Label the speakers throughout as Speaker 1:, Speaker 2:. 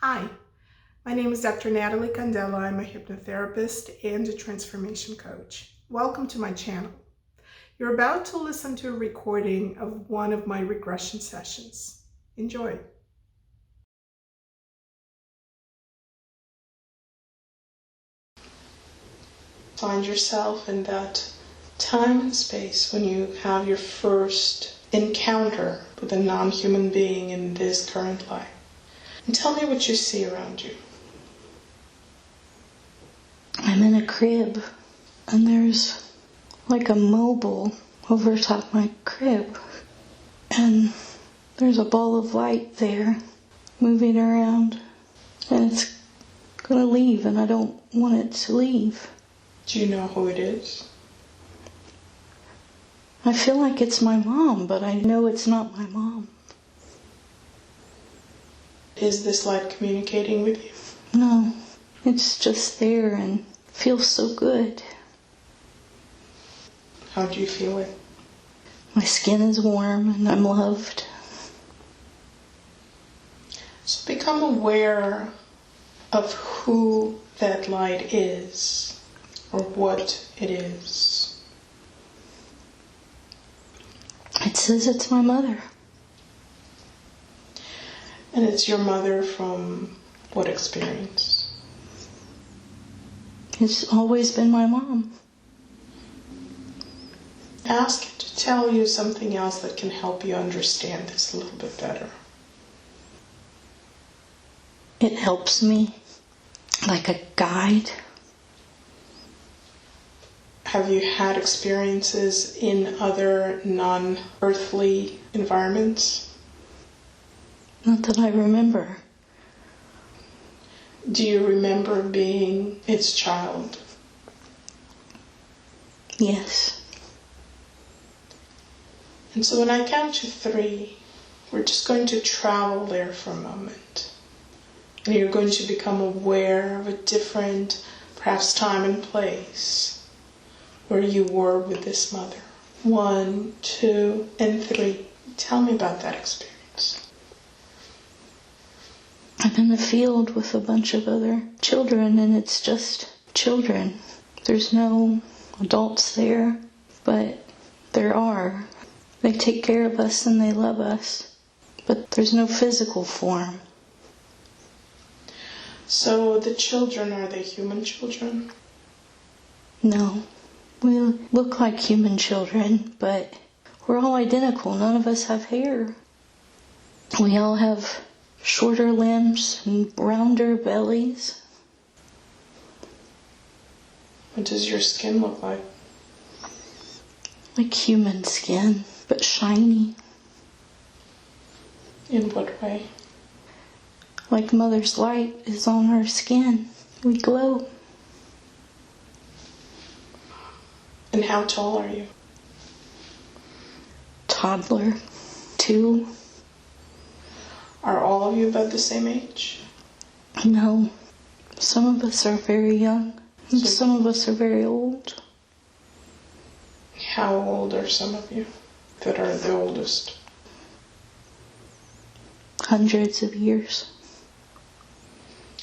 Speaker 1: Hi, my name is Dr. Natalie Candela. I'm a hypnotherapist and a transformation coach. Welcome to my channel. You're about to listen to a recording of one of my regression sessions. Enjoy. Find yourself in that time and space when you have your first encounter with a non-human being in this current life. And tell me what you see around you.
Speaker 2: I'm in a crib, and there's like a mobile over top my crib, and there's a ball of light there moving around, and it's gonna leave, and I don't want it to leave.
Speaker 1: Do you know who it is?
Speaker 2: I feel like it's my mom, but I know it's not my mom.
Speaker 1: Is this light communicating with you?
Speaker 2: No, it's just there and feels so good.
Speaker 1: How do you feel it?
Speaker 2: My skin is warm and I'm loved.
Speaker 1: So become aware of who that light is or what it is.
Speaker 2: It says it's my mother.
Speaker 1: And it's your mother from what experience?
Speaker 2: It's always been my mom.
Speaker 1: Ask it to tell you something else that can help you understand this a little bit better.
Speaker 2: It helps me like a guide.
Speaker 1: Have you had experiences in other non-earthly environments?
Speaker 2: Not that I remember.
Speaker 1: Do you remember being its child?
Speaker 2: Yes.
Speaker 1: And so when I count to 3, we're just going to travel there for a moment. And you're going to become aware of a different, perhaps time and place where you were with this mother. 1, 2, and 3. Tell me about that experience.
Speaker 2: I'm in the field with a bunch of other children, and it's just children. There's no adults there, but there are. They take care of us and they love us, but there's no physical form.
Speaker 1: So the children, are they human children?
Speaker 2: No. We look like human children, but we're all identical. None of us have hair. We all have shorter limbs and rounder bellies.
Speaker 1: What does your skin look like?
Speaker 2: Like human skin, but shiny.
Speaker 1: In what way?
Speaker 2: Like Mother's light is on our skin. We glow.
Speaker 1: And how tall are you?
Speaker 2: Toddler. 2.
Speaker 1: Are all of you about the same age?
Speaker 2: No. Some of us are very young, and some of us are very old.
Speaker 1: How old are some of you that are the oldest?
Speaker 2: Hundreds of years.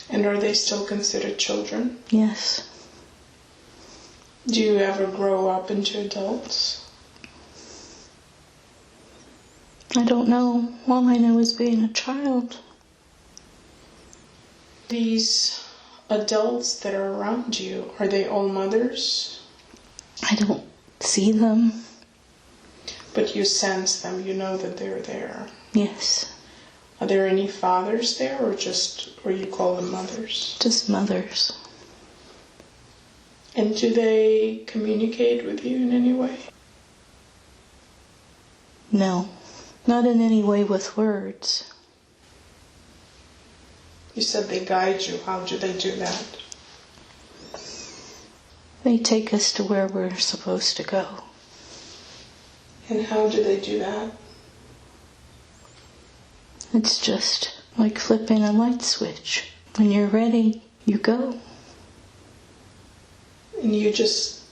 Speaker 1: And are they still considered children?
Speaker 2: Yes.
Speaker 1: Do you ever grow up into adults?
Speaker 2: I don't know. All I know is being a child.
Speaker 1: These adults that are around you, are they all mothers?
Speaker 2: I don't see them.
Speaker 1: But you sense them, you know that they're there.
Speaker 2: Yes.
Speaker 1: Are there any fathers there, or you call them mothers?
Speaker 2: Just mothers.
Speaker 1: And do they communicate with you in any way?
Speaker 2: No. Not in any way with words.
Speaker 1: You said they guide you. How do they do that?
Speaker 2: They take us to where we're supposed to go.
Speaker 1: And how do they do that?
Speaker 2: It's just like flipping a light switch. When you're ready, you go.
Speaker 1: And you just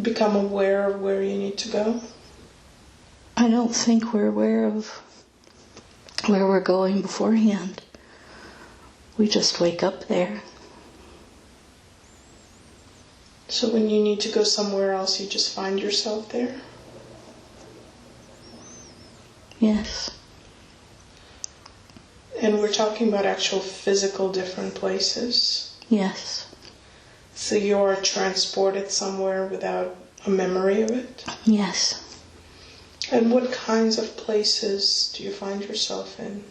Speaker 1: become aware of where you need to go?
Speaker 2: I don't think we're aware of where we're going beforehand. We just wake up there.
Speaker 1: So when you need to go somewhere else, you just find yourself there?
Speaker 2: Yes.
Speaker 1: And we're talking about actual physical different places?
Speaker 2: Yes.
Speaker 1: So you're transported somewhere without a memory of it?
Speaker 2: Yes.
Speaker 1: And what kinds of places do you find yourself in?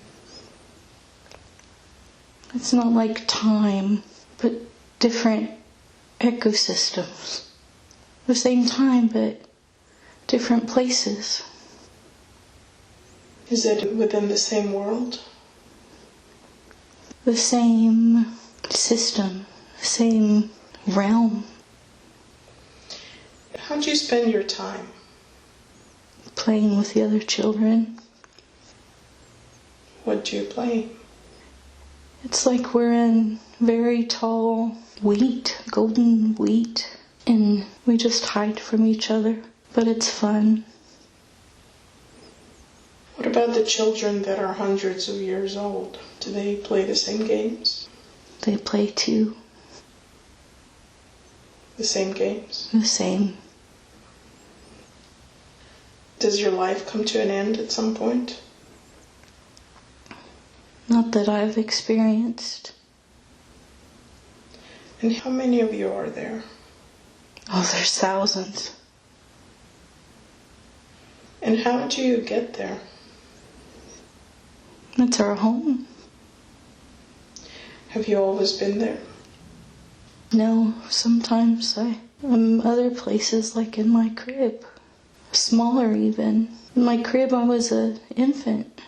Speaker 2: It's not like time, but different ecosystems. The same time, but different places.
Speaker 1: Is it within the same world?
Speaker 2: The same system, same realm.
Speaker 1: How do you spend your time?
Speaker 2: Playing with the other children.
Speaker 1: What do you play?
Speaker 2: It's like we're in very tall wheat, golden wheat, and we just hide from each other, but it's fun.
Speaker 1: What about the children that are hundreds of years old? Do they play the same games?
Speaker 2: They play too.
Speaker 1: The same games?
Speaker 2: The same.
Speaker 1: Does your life come to an end at some point?
Speaker 2: Not that I've experienced.
Speaker 1: And how many of you are there?
Speaker 2: Oh, there's thousands.
Speaker 1: And how do you get there?
Speaker 2: It's our home.
Speaker 1: Have you always been there?
Speaker 2: No, sometimes I'm other places, like in my crib. Smaller even. In my crib I was an infant.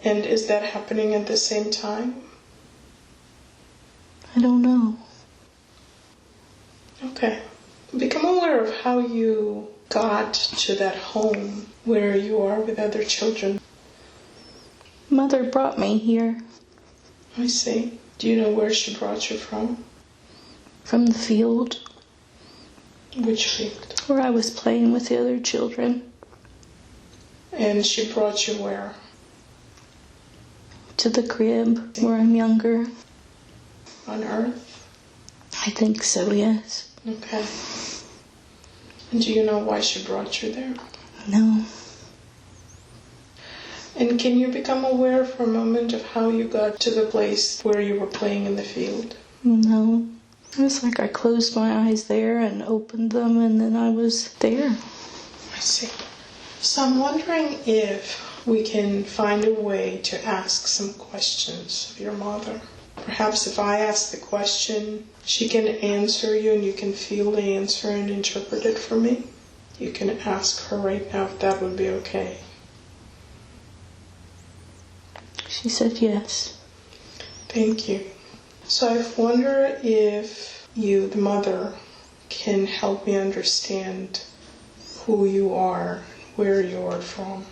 Speaker 1: And is that happening at the same time?
Speaker 2: I don't know.
Speaker 1: Okay. Become aware of how you got to that home where you are with other children.
Speaker 2: Mother brought me here.
Speaker 1: I see. Do you know where she brought you from?
Speaker 2: From the field.
Speaker 1: Which field?
Speaker 2: Where I was playing with the other children.
Speaker 1: And she brought you where?
Speaker 2: To the crib, where I'm younger.
Speaker 1: On Earth?
Speaker 2: I think so, yes.
Speaker 1: Okay. And do you know why she brought you there?
Speaker 2: No.
Speaker 1: And can you become aware for a moment of how you got to the place where you were playing in the field?
Speaker 2: No. It was like I closed my eyes there and opened them, and then I was there.
Speaker 1: I see. So I'm wondering if we can find a way to ask some questions of your mother. Perhaps if I ask the question, she can answer you and you can feel the answer and interpret it for me. You can ask her right now if that would be okay.
Speaker 2: She said yes.
Speaker 1: Thank you. So I wonder if you, the mother, can help me understand who you are, where you are from.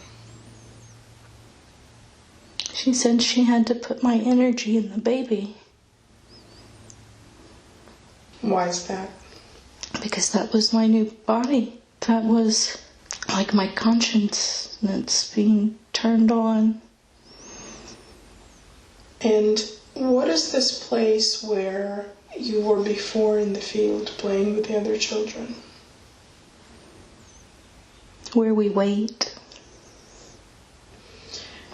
Speaker 2: She said she had to put my energy in the baby.
Speaker 1: Why is that?
Speaker 2: Because that was my new body. That was like my conscience that's being turned on.
Speaker 1: And what is this place where you were before in the field playing with the other children?
Speaker 2: Where we wait.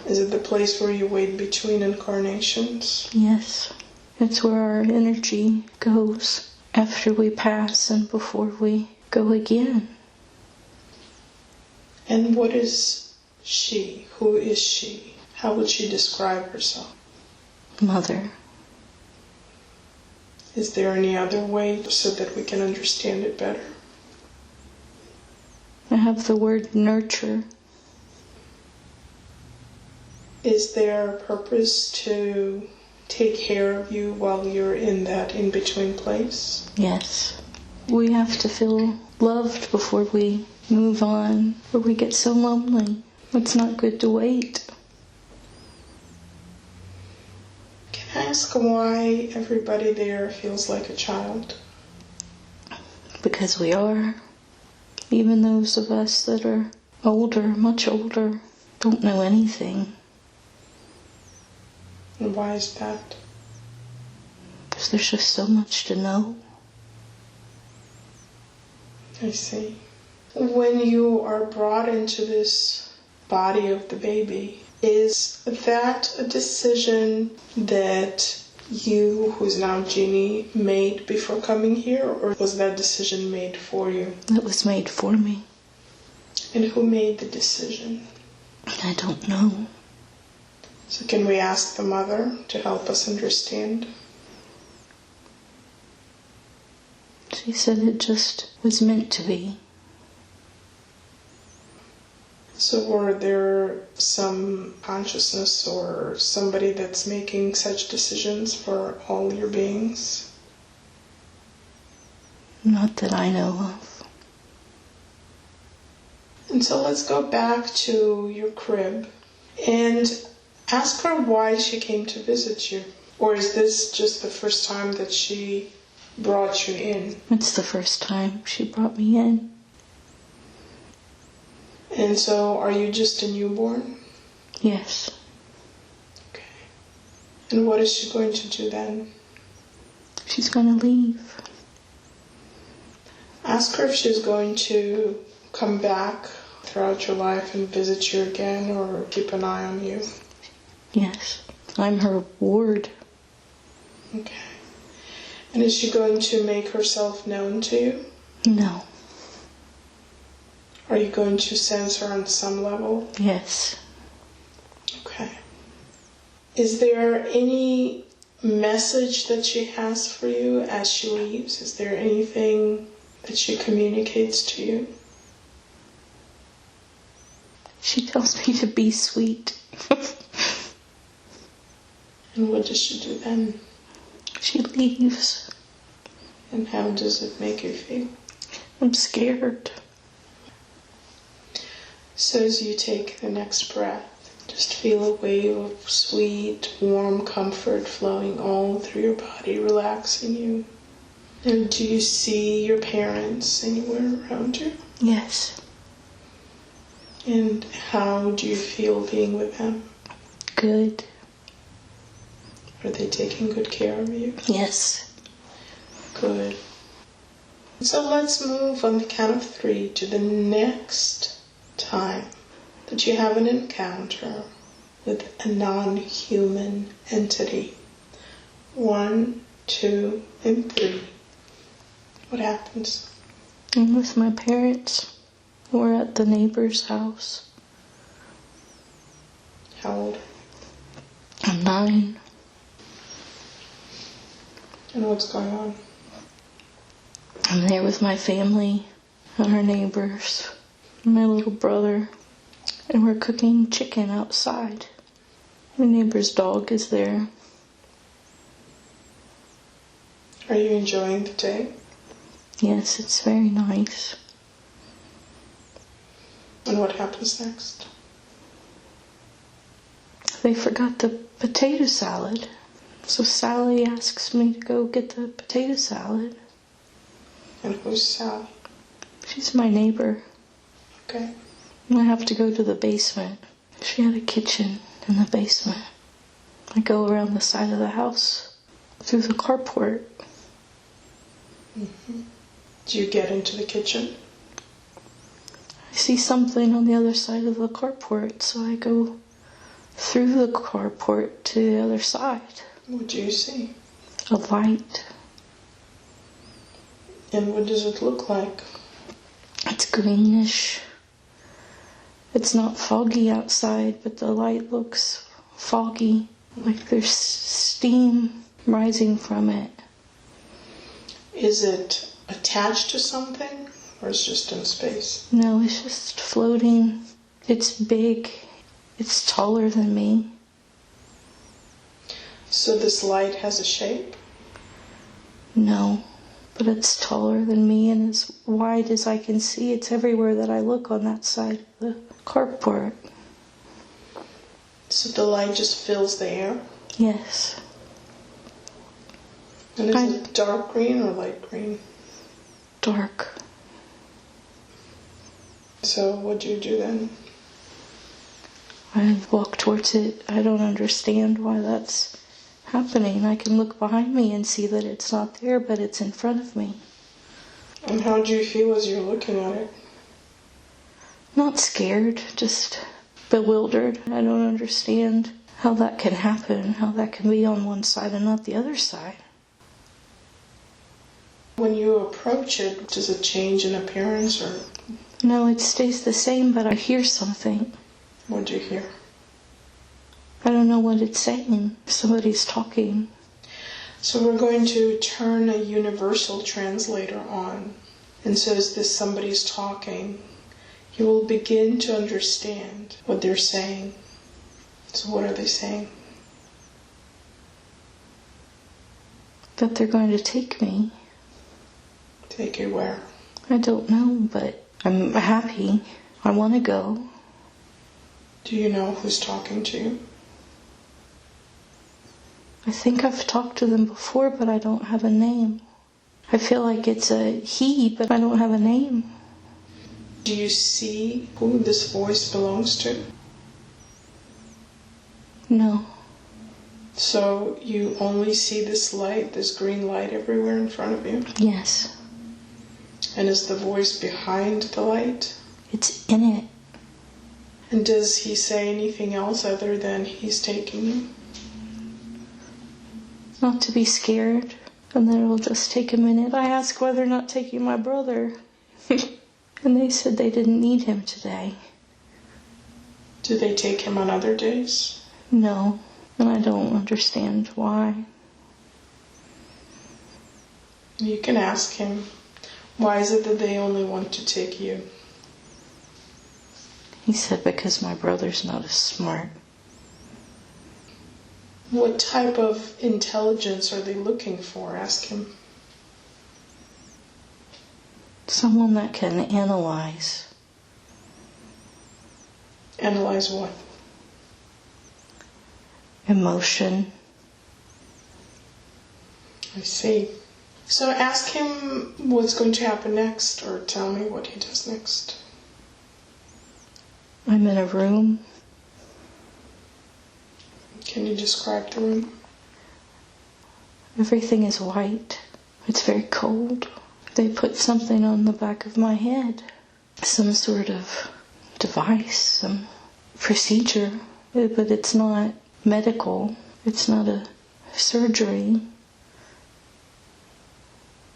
Speaker 1: Is it the place where you wait between incarnations?
Speaker 2: Yes. It's where our energy goes after we pass and before we go again.
Speaker 1: And what is she? Who is she? How would she describe herself?
Speaker 2: Mother.
Speaker 1: Is there any other way so that we can understand it better?
Speaker 2: I have the word nurture.
Speaker 1: Is there a purpose to take care of you while you're in that in-between place?
Speaker 2: Yes. We have to feel loved before we move on, or we get so lonely. It's not good to wait.
Speaker 1: Can I ask why everybody there feels like a child?
Speaker 2: Because we are. Even those of us that are older, much older, don't know anything.
Speaker 1: And why is that?
Speaker 2: Because there's just so much to know.
Speaker 1: I see. When you are brought into this body of the baby, is that a decision that you, who's now Jeanie, made before coming here, or was that decision made for you?
Speaker 2: It was made for me.
Speaker 1: And who made the decision?
Speaker 2: I don't know.
Speaker 1: So can we ask the mother to help us understand?
Speaker 2: She said it just was meant to be.
Speaker 1: So were there some consciousness or somebody that's making such decisions for all your beings?
Speaker 2: Not that I know of.
Speaker 1: And so let's go back to your crib and ask her why she came to visit you. Or is this just the first time that she brought you in?
Speaker 2: It's the first time she brought me in.
Speaker 1: And so are you just a newborn?
Speaker 2: Yes.
Speaker 1: Okay. And what is she going to do then?
Speaker 2: She's going to leave.
Speaker 1: Ask her if she's going to come back throughout your life and visit you again or keep an eye on you.
Speaker 2: Yes. I'm her ward.
Speaker 1: Okay. And is she going to make herself known to you?
Speaker 2: No.
Speaker 1: Are you going to sense her on some level?
Speaker 2: Yes.
Speaker 1: Okay. Is there any message that she has for you as she leaves? Is there anything that she communicates to you?
Speaker 2: She tells me to be sweet.
Speaker 1: And what does she do then?
Speaker 2: She leaves.
Speaker 1: And how does it make you feel?
Speaker 2: I'm scared.
Speaker 1: So as you take the next breath, just feel a wave of sweet, warm comfort flowing all through your body, relaxing you. And do you see your parents anywhere around you?
Speaker 2: Yes.
Speaker 1: And how do you feel being with them?
Speaker 2: Good.
Speaker 1: Are they taking good care of you?
Speaker 2: Yes.
Speaker 1: Good. So let's move on the count of 3 to the next time that you have an encounter with a non-human entity. 1, 2, and 3. What happens?
Speaker 2: I'm with my parents. We're at the neighbor's house.
Speaker 1: How old?
Speaker 2: I'm 9.
Speaker 1: And what's going on?
Speaker 2: I'm there with my family and our neighbors, and my little brother, and we're cooking chicken outside. The neighbor's dog is there.
Speaker 1: Are you enjoying the day?
Speaker 2: Yes, it's very nice.
Speaker 1: And what happens next?
Speaker 2: They forgot the potato salad, so Sally asks me to go get the potato salad.
Speaker 1: And who's Sally?
Speaker 2: She's my neighbor.
Speaker 1: Okay.
Speaker 2: And I have to go to the basement. She had a kitchen in the basement. I go around the side of the house through the carport.
Speaker 1: Mm-hmm. Do you get into the kitchen?
Speaker 2: I see something on the other side of the carport, so I go through the carport to the other side.
Speaker 1: What do you see?
Speaker 2: A light.
Speaker 1: And what does it look like?
Speaker 2: It's greenish. It's not foggy outside, but the light looks foggy, like there's steam rising from it.
Speaker 1: Is it attached to something, or is it just in space?
Speaker 2: No, it's just floating. It's big. It's taller than me.
Speaker 1: So this light has a shape?
Speaker 2: No, but it's taller than me and as wide as I can see. It's everywhere that I look on that side of the carport.
Speaker 1: So the light just fills the air?
Speaker 2: Yes.
Speaker 1: And is it dark green or light green?
Speaker 2: Dark.
Speaker 1: So what do you do then?
Speaker 2: I walk towards it. I don't understand why that's happening. I can look behind me and see that it's not there, but it's in front of me.
Speaker 1: And how do you feel as you're looking at it?
Speaker 2: Not scared, just bewildered. I don't understand how that can happen, how that can be on one side and not the other side.
Speaker 1: When you approach it, does it change in appearance or?
Speaker 2: No, it stays the same, but I hear something.
Speaker 1: What do you hear?
Speaker 2: I don't know what it's saying. Somebody's talking.
Speaker 1: So we're going to turn a universal translator on. And so as this somebody's talking, you will begin to understand what they're saying. So what are they saying?
Speaker 2: That they're going to take me.
Speaker 1: Take you where?
Speaker 2: I don't know, but I'm happy. I want to go.
Speaker 1: Do you know who's talking to you?
Speaker 2: I think I've talked to them before, but I don't have a name. I feel like it's a he, but I don't have a name.
Speaker 1: Do you see who this voice belongs to?
Speaker 2: No.
Speaker 1: So you only see this light, this green light everywhere in front of you?
Speaker 2: Yes.
Speaker 1: And is the voice behind the light?
Speaker 2: It's in it.
Speaker 1: And does he say anything else other than he's taking you?
Speaker 2: Not to be scared, and then it'll just take a minute. I asked whether or not taking my brother, and they said they didn't need him today.
Speaker 1: Do they take him on other days?
Speaker 2: No, and I don't understand why.
Speaker 1: You can ask him, why is it that they only want to take you?
Speaker 2: He said because my brother's not as smart.
Speaker 1: What type of intelligence are they looking for? Ask him.
Speaker 2: Someone that can analyze.
Speaker 1: Analyze what?
Speaker 2: Emotion.
Speaker 1: I see. So ask him what's going to happen next, or tell me what he does next.
Speaker 2: I'm in a room.
Speaker 1: Can you describe the room?
Speaker 2: Everything is white. It's very cold. They put something on the back of my head. Some sort of device, some procedure. But it's not medical. It's not a surgery.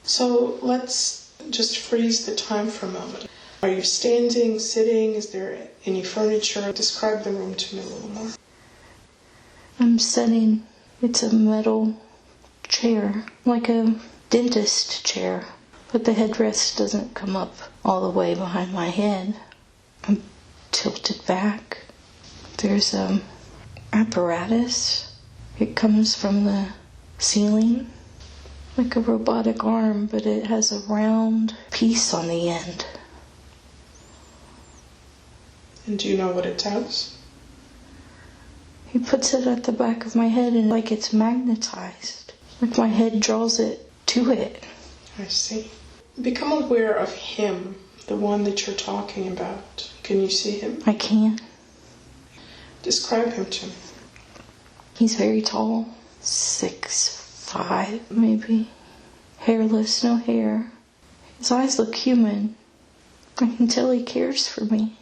Speaker 1: So let's just freeze the time for a moment. Are you standing, sitting? Is there any furniture? Describe the room to me a little more.
Speaker 2: I'm sitting. It's a metal chair, like a dentist chair, but the headrest doesn't come up all the way behind my head. I'm tilted back. There's apparatus. It comes from the ceiling, like a robotic arm, but it has a round piece on the end.
Speaker 1: And do you know what it does?
Speaker 2: He puts it at the back of my head and like it's magnetized. Like my head draws it to it.
Speaker 1: I see. Become aware of him, the one that you're talking about. Can you see him?
Speaker 2: I can.
Speaker 1: Describe him to me.
Speaker 2: He's very tall. 6'5", maybe. Hairless, no hair. His eyes look human. I can tell he cares for me.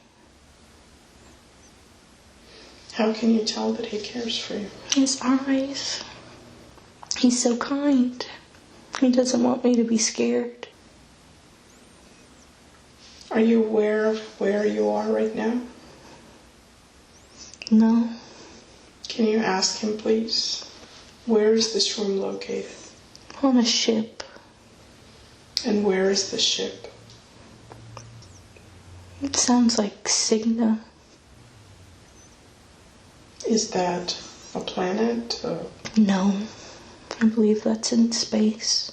Speaker 1: How can you tell that he cares for you?
Speaker 2: His eyes. He's so kind. He doesn't want me to be scared.
Speaker 1: Are you aware of where you are right now?
Speaker 2: No.
Speaker 1: Can you ask him, please? Where is this room located?
Speaker 2: On a ship.
Speaker 1: And where is the ship?
Speaker 2: It sounds like Cigna.
Speaker 1: Is that a planet?
Speaker 2: No. I believe that's in space.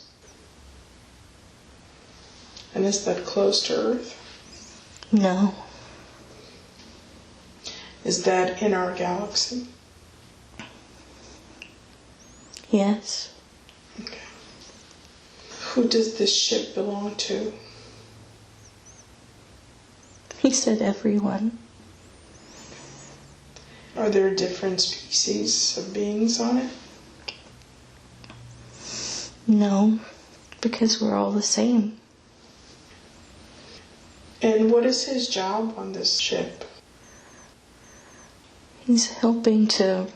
Speaker 1: And is that close to Earth?
Speaker 2: No.
Speaker 1: Is that in our galaxy?
Speaker 2: Yes.
Speaker 1: Okay. Who does this ship belong to?
Speaker 2: He said everyone.
Speaker 1: Are there different species of beings on it?
Speaker 2: No, because we're all the same.
Speaker 1: And what is his job on this ship?
Speaker 2: He's helping to...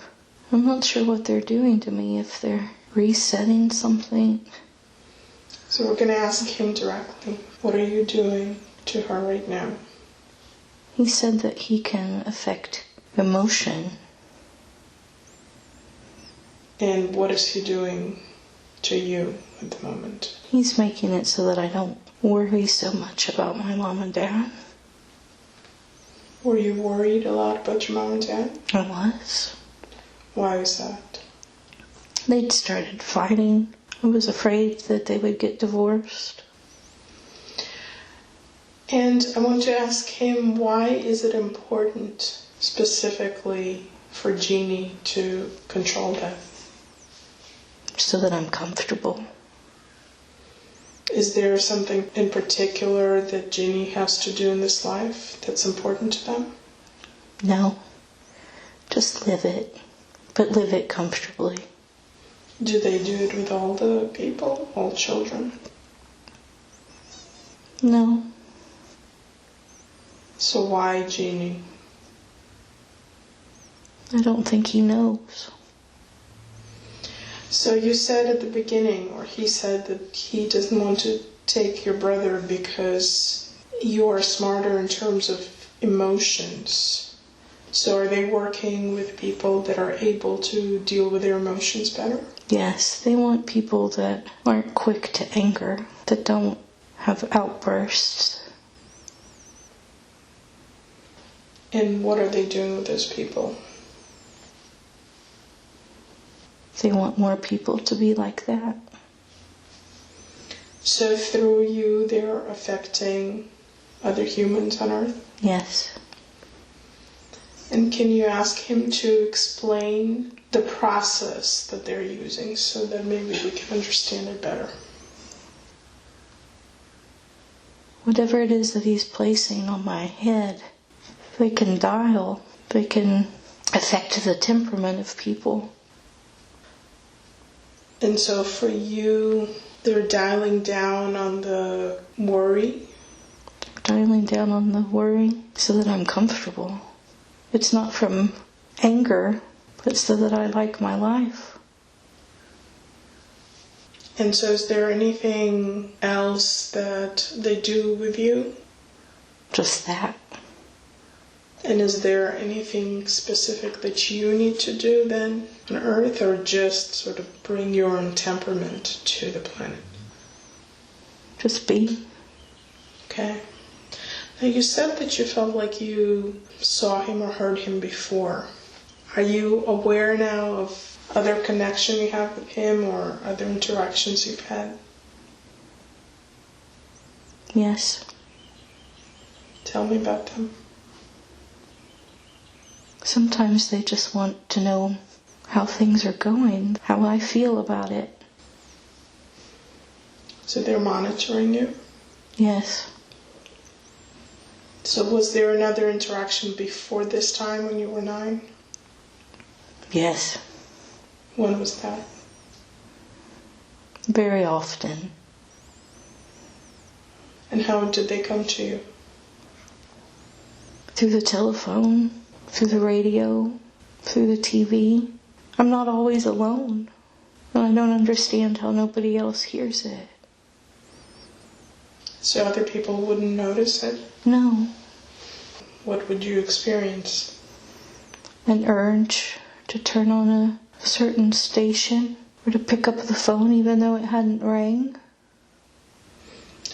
Speaker 2: I'm not sure what they're doing to me, if they're resetting something.
Speaker 1: So we're going to ask him directly. What are you doing to her right now?
Speaker 2: He said that he can affect emotion.
Speaker 1: And what is he doing to you at the moment?
Speaker 2: He's making it so that I don't worry so much about my mom and dad.
Speaker 1: Were you worried a lot about your mom and dad?
Speaker 2: I was.
Speaker 1: Why is that?
Speaker 2: They'd started fighting. I was afraid that they would get divorced.
Speaker 1: And I want to ask him, why is it important specifically for Jeanie to control that?
Speaker 2: So that I'm comfortable.
Speaker 1: Is there something in particular that Jeanie has to do in this life that's important to them?
Speaker 2: No. Just live it. But live it comfortably.
Speaker 1: Do they do it with all the people, all children?
Speaker 2: No.
Speaker 1: So why Jeanie?
Speaker 2: I don't think he knows.
Speaker 1: So you said at the beginning, or he said that he doesn't want to take your brother because you are smarter in terms of emotions. So are they working with people that are able to deal with their emotions better?
Speaker 2: Yes, they want people that aren't quick to anger, that don't have outbursts.
Speaker 1: And what are they doing with those people?
Speaker 2: They want more people to be like that.
Speaker 1: So through you, they're affecting other humans on Earth?
Speaker 2: Yes.
Speaker 1: And can you ask him to explain the process that they're using so that maybe we can understand it better?
Speaker 2: Whatever it is that he's placing on my head, they can dial, they can affect the temperament of people.
Speaker 1: And so for you, they're dialing down on the worry?
Speaker 2: Dialing down on the worry so that I'm comfortable. It's not from anger, but so that I like my life.
Speaker 1: And so is there anything else that they do with you?
Speaker 2: Just that.
Speaker 1: And is there anything specific that you need to do then on Earth, or just sort of bring your own temperament to the planet?
Speaker 2: Just be.
Speaker 1: Okay. Now you said that you felt like you saw him or heard him before. Are you aware now of other connection you have with him or other interactions you've had?
Speaker 2: Yes.
Speaker 1: Tell me about them.
Speaker 2: Sometimes they just want to know how things are going, how I feel about it.
Speaker 1: So they're monitoring you?
Speaker 2: Yes.
Speaker 1: So was there another interaction before this time when you were 9?
Speaker 2: Yes.
Speaker 1: When was that?
Speaker 2: Very often.
Speaker 1: And how did they come to you?
Speaker 2: Through the telephone, through the radio, through the TV. I'm not always alone. And I don't understand how nobody else hears it.
Speaker 1: So other people wouldn't notice it?
Speaker 2: No.
Speaker 1: What would you experience?
Speaker 2: An urge to turn on a certain station or to pick up the phone even though it hadn't rang.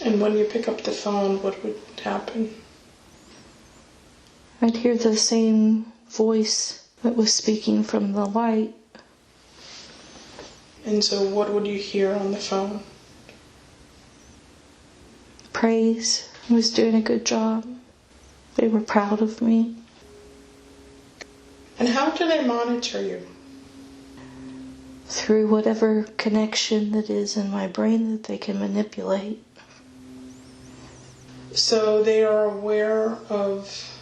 Speaker 1: And when you pick up the phone, what would happen?
Speaker 2: I'd hear the same voice that was speaking from the light.
Speaker 1: And so what would you hear on the phone?
Speaker 2: Praise. I was doing a good job. They were proud of me.
Speaker 1: And how do they monitor you?
Speaker 2: Through whatever connection that is in my brain that they can manipulate.
Speaker 1: So they are aware of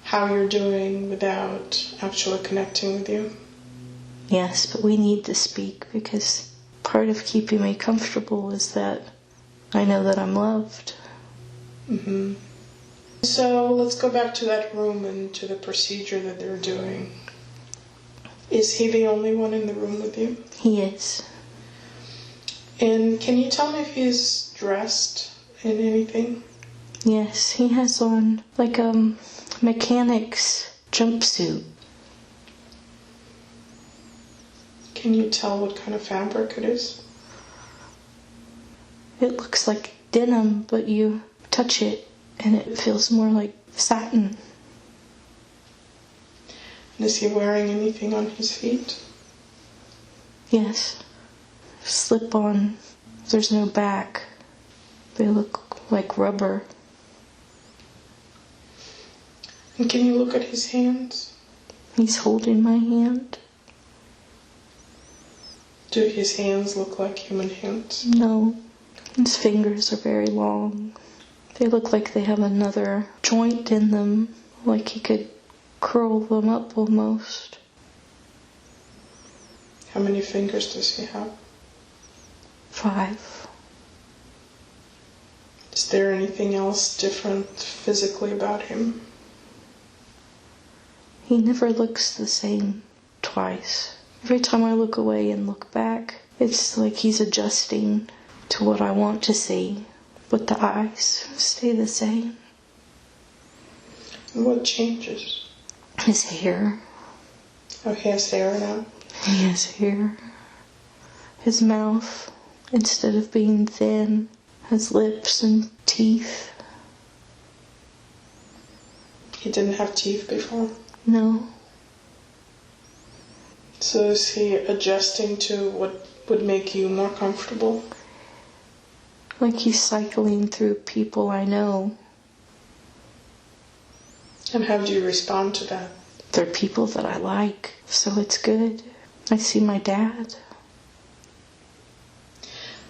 Speaker 1: how you're doing without actually connecting with you?
Speaker 2: Yes, but we need to speak because part of keeping me comfortable is that I know that I'm loved.
Speaker 1: Mm-hmm. So let's go back to that room and to the procedure that they're doing. Is he the only one in the room with you?
Speaker 2: He is.
Speaker 1: And can you tell me if he's dressed in anything?
Speaker 2: Yes, he has on like a mechanic's jumpsuit.
Speaker 1: Can you tell what kind of fabric it is?
Speaker 2: It looks like denim, but you touch it and it feels more like satin.
Speaker 1: And is he wearing anything on his feet?
Speaker 2: Yes. Slip on. There's no back. They look like rubber.
Speaker 1: And can you look at his hands?
Speaker 2: He's holding my hand.
Speaker 1: Do his hands look like human hands?
Speaker 2: No. His fingers are very long. They look like they have another joint in them, like he could curl them up almost.
Speaker 1: How many fingers does he have?
Speaker 2: 5.
Speaker 1: Is there anything else different physically about him?
Speaker 2: He never looks the same twice. Every time I look away and look back, it's like he's adjusting to what I want to see, but the eyes stay the same.
Speaker 1: And what changes?
Speaker 2: His hair.
Speaker 1: Oh, he has hair now?
Speaker 2: He has hair. His mouth, instead of being thin, has lips and teeth.
Speaker 1: He didn't have teeth before?
Speaker 2: No.
Speaker 1: So is he adjusting to what would make you more comfortable?
Speaker 2: Like he's cycling through people I know.
Speaker 1: And how do you respond to that?
Speaker 2: They're people that I like, so it's good. I see my dad.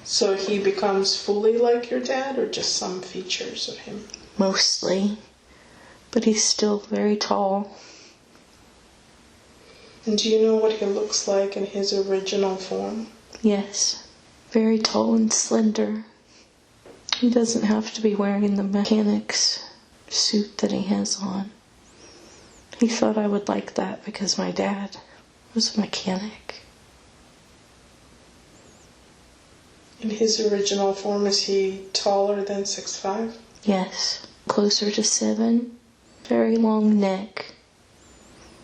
Speaker 1: So he becomes fully like your dad, or just some features of him?
Speaker 2: Mostly. But he's still very tall.
Speaker 1: And do you know what he looks like in his original form?
Speaker 2: Yes. Very tall and slender. He doesn't have to be wearing the mechanic's suit that he has on. He thought I would like that because my dad was a mechanic.
Speaker 1: In his original form, is he taller than 6'5"?
Speaker 2: Yes. Closer to 7. Very long neck.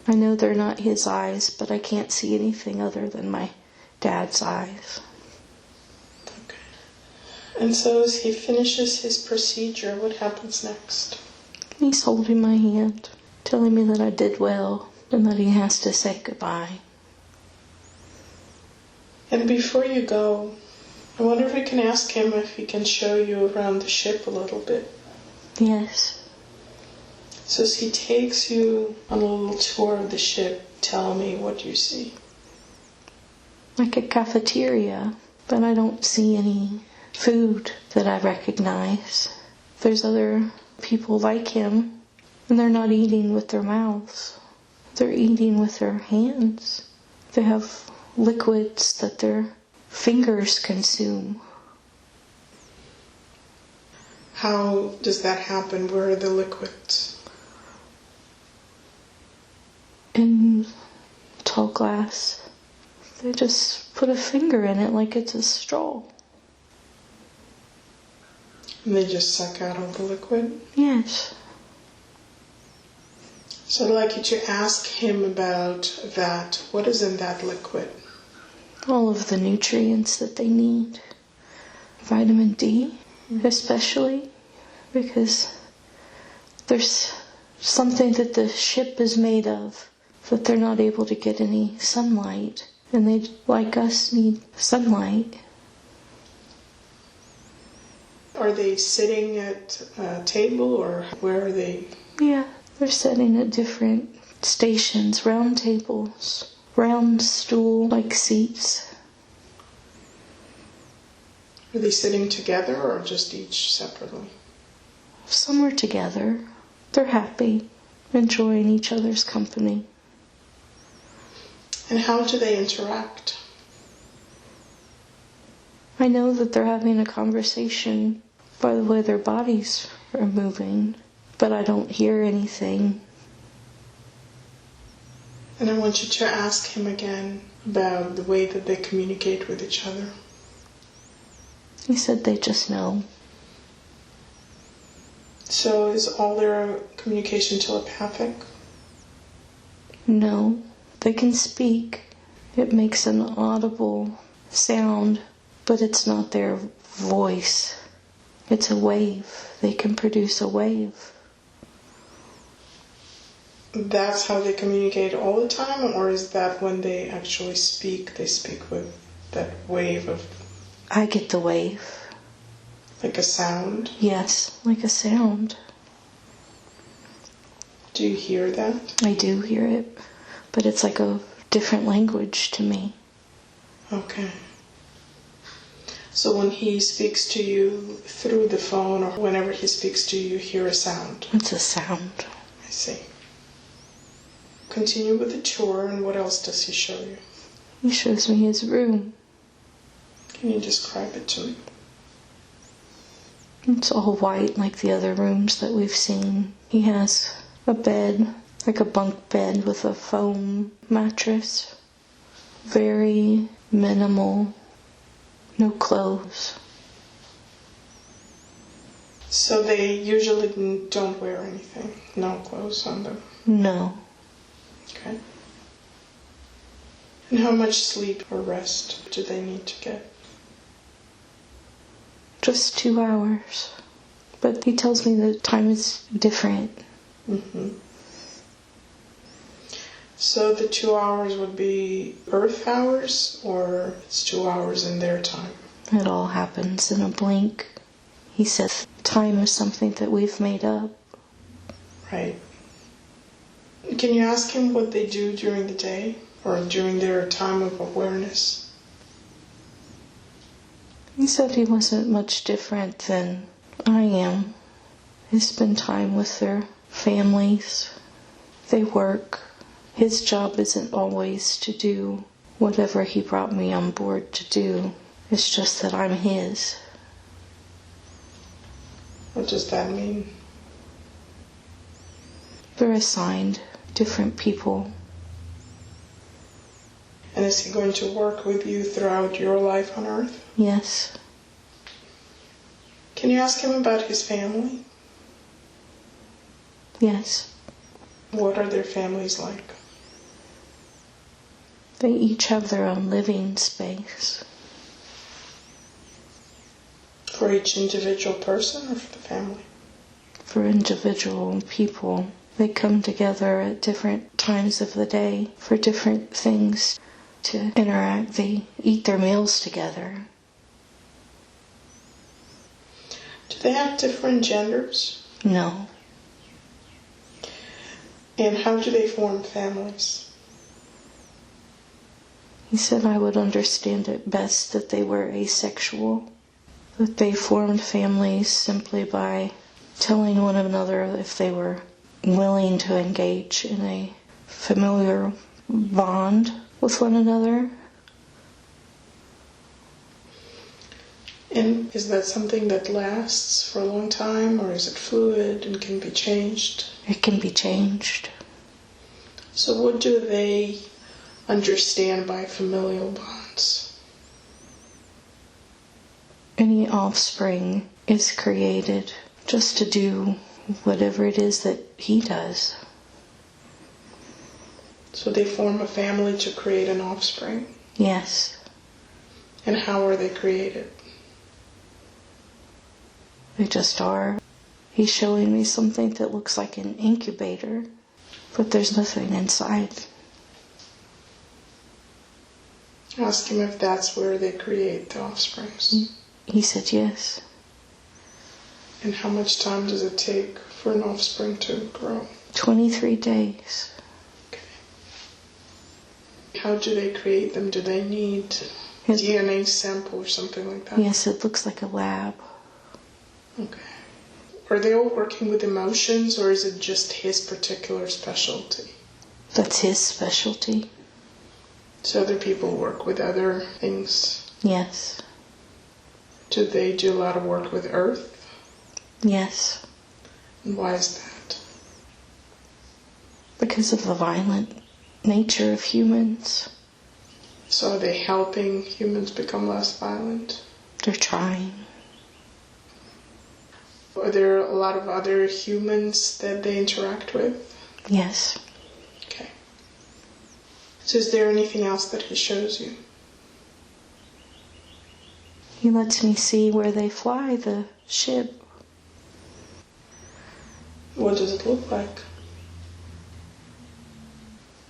Speaker 2: I know they're not his eyes, but I can't see anything other than my dad's eyes.
Speaker 1: Okay. And so as he finishes his procedure, what happens next?
Speaker 2: He's holding my hand, telling me that I did well and that he has to say goodbye.
Speaker 1: And before you go, I wonder if we can ask him if he can show you around the ship a little bit.
Speaker 2: Yes.
Speaker 1: So as he takes you on a little tour of the ship, tell me what you see.
Speaker 2: Like a cafeteria, but I don't see any food that I recognize. There's other people like him, and they're not eating with their mouths. They're eating with their hands. They have liquids that their fingers consume.
Speaker 1: How does that happen? Where are the liquids?
Speaker 2: In tall glass. They just put a finger in it like it's a straw.
Speaker 1: And they just suck out all the liquid?
Speaker 2: Yes.
Speaker 1: So I'd like you to ask him about that. What is in that liquid?
Speaker 2: All of the nutrients that they need. Vitamin D, especially, because there's something that the ship is made of that they're not able to get any sunlight, and they, like us, need sunlight.
Speaker 1: Are they sitting at a table, or where are they?
Speaker 2: Yeah, they're sitting at different stations, round tables, round stool-like seats.
Speaker 1: Are they sitting together or just each separately?
Speaker 2: Some are together. They're happy. enjoying each other's company.
Speaker 1: And how do they interact?
Speaker 2: I know that they're having a conversation by the way their bodies are moving, but I don't hear anything.
Speaker 1: And I want you to ask him again about the way that they communicate with each other.
Speaker 2: He said they just know.
Speaker 1: So is all their communication telepathic?
Speaker 2: No, they can speak. It makes an audible sound, but it's not their voice. It's a wave. They can produce a wave.
Speaker 1: That's how they communicate all the time, or is that when they actually speak, they speak with that wave of...
Speaker 2: I get the wave.
Speaker 1: Like a sound?
Speaker 2: Yes, like a sound.
Speaker 1: Do you hear that?
Speaker 2: I do hear it, but it's like a different language to me.
Speaker 1: Okay. So when he speaks to you through the phone, or whenever he speaks to you, you hear a sound?
Speaker 2: It's a sound.
Speaker 1: I see. Continue with the tour, and what else does he show you?
Speaker 2: He shows me his room.
Speaker 1: Can you describe it to me?
Speaker 2: It's all white like the other rooms that we've seen. He has a bed, like a bunk bed with a foam mattress. Very minimal. No clothes.
Speaker 1: So they usually don't wear anything? No clothes on them?
Speaker 2: No.
Speaker 1: Okay. And how much sleep or rest do they need to get?
Speaker 2: Just 2 hours. But he tells me the time is different.
Speaker 1: Mm-hmm. So the 2 hours would be Earth hours, or it's 2 hours in their time?
Speaker 2: It all happens in a blink. He says time is something that we've made up.
Speaker 1: Right. Can you ask him what they do during the day, or during their time of awareness?
Speaker 2: He said he wasn't much different than I am. They spend time with their families. They work. His job isn't always to do whatever he brought me on board to do. It's just that I'm his.
Speaker 1: What does that mean?
Speaker 2: They're assigned different people.
Speaker 1: And is he going to work with you throughout your life on Earth?
Speaker 2: Yes.
Speaker 1: Can you ask him about his family?
Speaker 2: Yes.
Speaker 1: What are their families like?
Speaker 2: They each have their own living space.
Speaker 1: For each individual person, or for the family?
Speaker 2: For individual people. They come together at different times of the day for different things to interact. They eat their meals together.
Speaker 1: Do they have different genders?
Speaker 2: No.
Speaker 1: And how do they form families?
Speaker 2: He said I would understand it best that they were asexual. That they formed families simply by telling one another if they were willing to engage in a familiar bond with one another.
Speaker 1: And is that something that lasts for a long time, or is it fluid and can be changed?
Speaker 2: It can be changed.
Speaker 1: So what do they understand by familial bonds?
Speaker 2: Any offspring is created just to do whatever it is that he does.
Speaker 1: So they form a family to create an offspring?
Speaker 2: Yes.
Speaker 1: And how are they created?
Speaker 2: They just are. He's showing me something that looks like an incubator, but there's nothing inside.
Speaker 1: Ask him if that's where they create the offsprings.
Speaker 2: He said yes.
Speaker 1: And how much time does it take for an offspring to grow?
Speaker 2: 23 days.
Speaker 1: Okay. How do they create them? Do they need a DNA sample or something like that?
Speaker 2: Yes, it looks like a lab.
Speaker 1: Okay. Are they all working with emotions, or is it just his particular specialty?
Speaker 2: That's his specialty.
Speaker 1: So other people work with other things?
Speaker 2: Yes.
Speaker 1: Do they do a lot of work with earth?
Speaker 2: Yes.
Speaker 1: And why is that?
Speaker 2: Because of the violent nature of humans.
Speaker 1: So are they helping humans become less violent?
Speaker 2: They're trying.
Speaker 1: Are there a lot of other humans that they interact with?
Speaker 2: Yes.
Speaker 1: Okay. So is there anything else that he shows you?
Speaker 2: He lets me see where they fly the ship.
Speaker 1: What does it look like?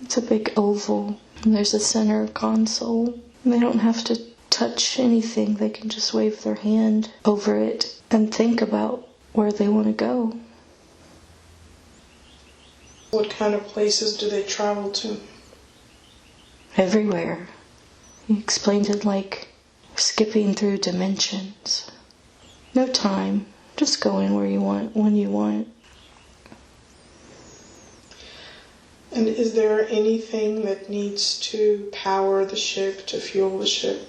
Speaker 2: It's a big oval, and there's a center console. And they don't have to touch anything. They can just wave their hand over it and think about where they want to go.
Speaker 1: What kind of places do they travel to?
Speaker 2: Everywhere. He explained it like skipping through dimensions. No time, just going where you want, when you want.
Speaker 1: And is there anything that needs to power the ship, to fuel the ship?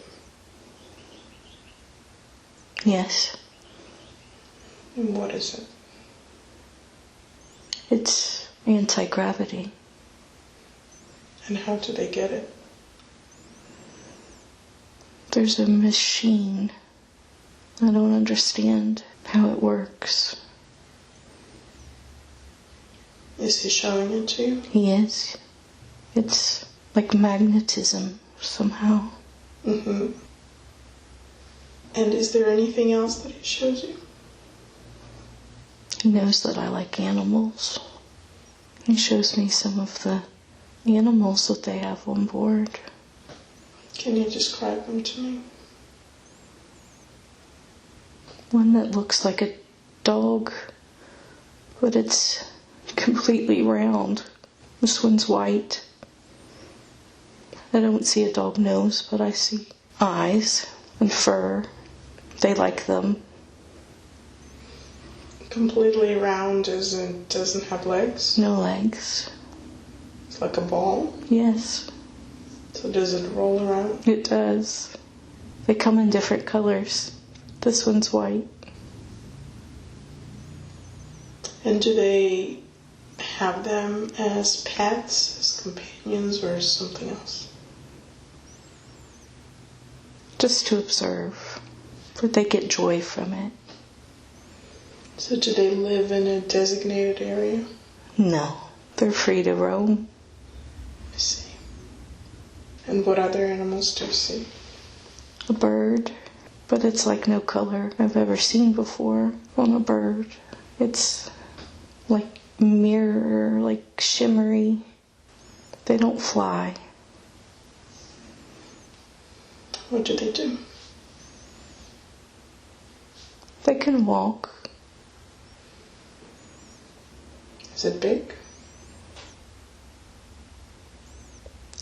Speaker 2: Yes.
Speaker 1: And what is it?
Speaker 2: It's anti-gravity.
Speaker 1: And how do they get it?
Speaker 2: There's a machine. I don't understand how it works.
Speaker 1: Is he showing it to you?
Speaker 2: He is. It's like magnetism somehow.
Speaker 1: Mm-hmm. And is there anything else that he shows you?
Speaker 2: He knows that I like animals. He shows me some of the animals that they have on board.
Speaker 1: Can you describe them to me?
Speaker 2: One that looks like a dog, but it's completely round. This one's white. I don't see a dog nose, but I see eyes and fur. They like them.
Speaker 1: Completely round as in doesn't have legs?
Speaker 2: No legs.
Speaker 1: It's like a ball?
Speaker 2: Yes,
Speaker 1: So does it roll around?
Speaker 2: it does. They come in different colors. This one's white.
Speaker 1: And do they have them as pets, as companions, or as something else?
Speaker 2: Just to observe. But they get joy from it.
Speaker 1: So do they live in a designated area?
Speaker 2: No, they're free to roam.
Speaker 1: I see. And what other animals do you see?
Speaker 2: A bird, but it's like no color I've ever seen before on a bird. It's like mirror, like shimmery. They don't fly.
Speaker 1: What do they do?
Speaker 2: They can walk.
Speaker 1: Is it big?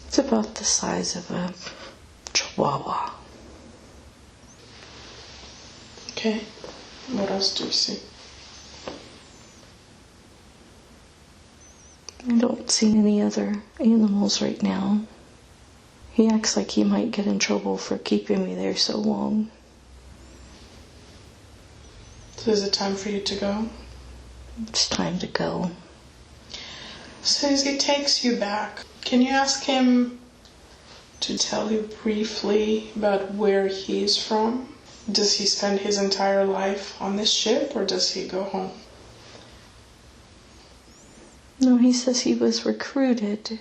Speaker 2: It's about the size of a chihuahua.
Speaker 1: Okay. What else do you see?
Speaker 2: I don't see any other animals right now. He acts like he might get in trouble for keeping me there so long.
Speaker 1: So is it time for you to go?
Speaker 2: It's time to go.
Speaker 1: So as he takes you back, can you ask him to tell you briefly about where he's from? Does he spend his entire life on this ship, or does he go home?
Speaker 2: No, he says he was recruited,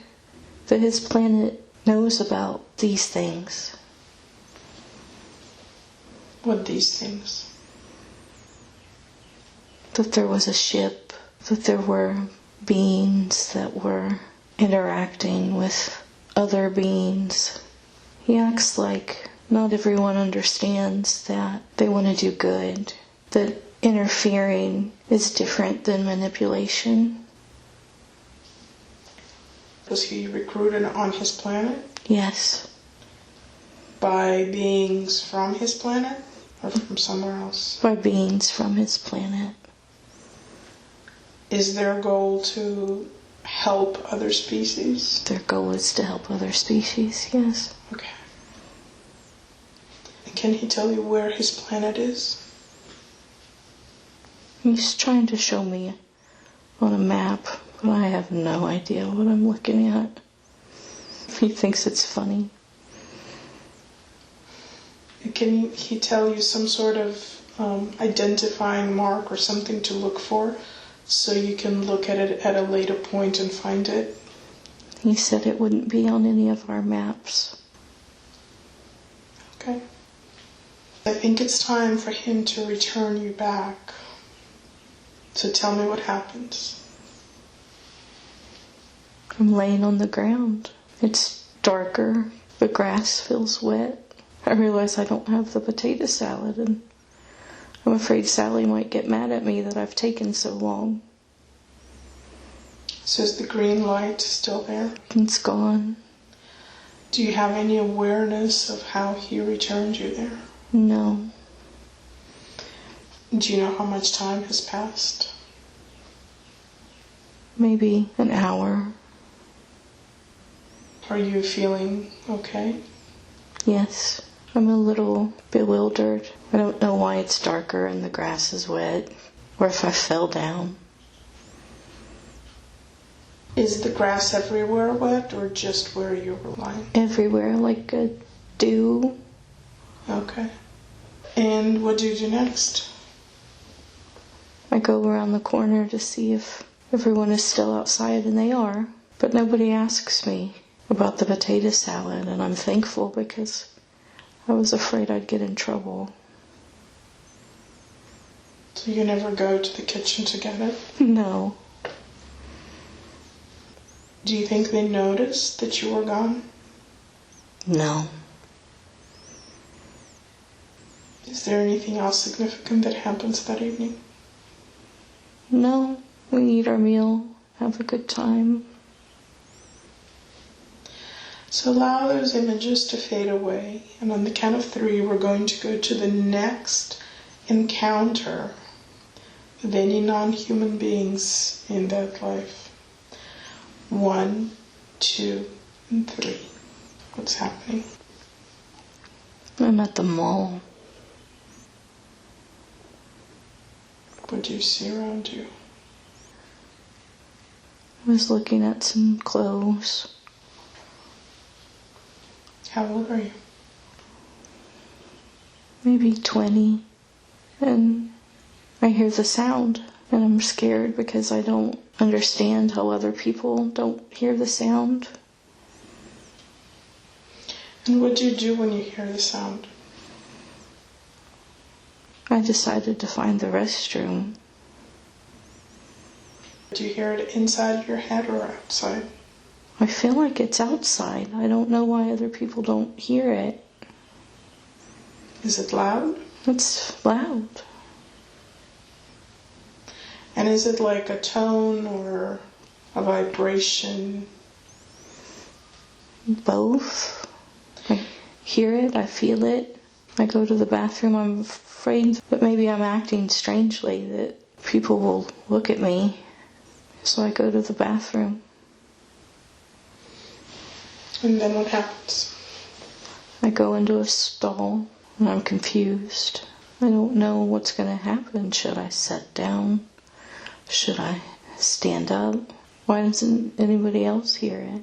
Speaker 2: that his planet knows about these things.
Speaker 1: What these things?
Speaker 2: That there was a ship, that there were beings that were interacting with other beings. He acts like not everyone understands that they want to do good, that interfering is different than manipulation.
Speaker 1: Was he recruited on his planet
Speaker 2: Yes,
Speaker 1: by beings from his planet or from somewhere else?
Speaker 2: by beings from his planet.
Speaker 1: Is their goal to help other species?
Speaker 2: Their goal is to help other species, yes.
Speaker 1: Okay. And can he tell you where his planet is?
Speaker 2: He's trying to show me on a map, but I have no idea what I'm looking at. He thinks it's funny.
Speaker 1: Can he tell you some sort of identifying mark or something to look for so you can look at it at a later point and find it?
Speaker 2: He said it wouldn't be on any of our maps.
Speaker 1: Okay. I think it's time for him to return you back. So tell me what happens.
Speaker 2: I'm laying on the ground. It's darker. The grass feels wet. I realize I don't have the potato salad, and I'm afraid Sally might get mad at me that I've taken so long.
Speaker 1: So is the green light still there?
Speaker 2: It's gone.
Speaker 1: Do you have any awareness of how he returned you there?
Speaker 2: No.
Speaker 1: Do you know how much time has passed?
Speaker 2: Maybe an hour.
Speaker 1: Are you feeling okay?
Speaker 2: Yes. I'm a little bewildered. I don't know why it's darker and the grass is wet, or if I fell down.
Speaker 1: Is the grass everywhere wet, or just where you were lying?
Speaker 2: Everywhere, like a dew.
Speaker 1: Okay. And what do you do next?
Speaker 2: I go around the corner to see if everyone is still outside, and they are. But nobody asks me about the potato salad, and I'm thankful because I was afraid I'd get in trouble.
Speaker 1: So you never go to the kitchen to get it?
Speaker 2: No.
Speaker 1: Do you think they noticed that you were gone?
Speaker 2: No.
Speaker 1: Is there anything else significant that happens that evening?
Speaker 2: No. We eat our meal, have a good time.
Speaker 1: So allow those images to fade away, and on the count of 3, we're going to go to the next encounter with any non-human beings in that life. 1, 2, and 3. What's happening?
Speaker 2: I'm at the mall.
Speaker 1: What do you see around you?
Speaker 2: I was looking at some clothes.
Speaker 1: How old are you?
Speaker 2: Maybe 20. And I hear the sound, and I'm scared because I don't understand how other people don't hear the sound.
Speaker 1: And what do you do when you hear the sound?
Speaker 2: I decided to find the restroom.
Speaker 1: Do you hear it inside your head or outside?
Speaker 2: I feel like it's outside. I don't know why other people don't hear it.
Speaker 1: Is it loud?
Speaker 2: It's loud.
Speaker 1: And is it like a tone or a vibration?
Speaker 2: Both. I hear it, I feel it. I go to the bathroom, I'm afraid that maybe I'm acting strangely, that people will look at me. So I go to the bathroom.
Speaker 1: And then what happens?
Speaker 2: I go into a stall and I'm confused. I don't know what's going to happen. Should I sit down? Should I stand up? Why doesn't anybody else hear it?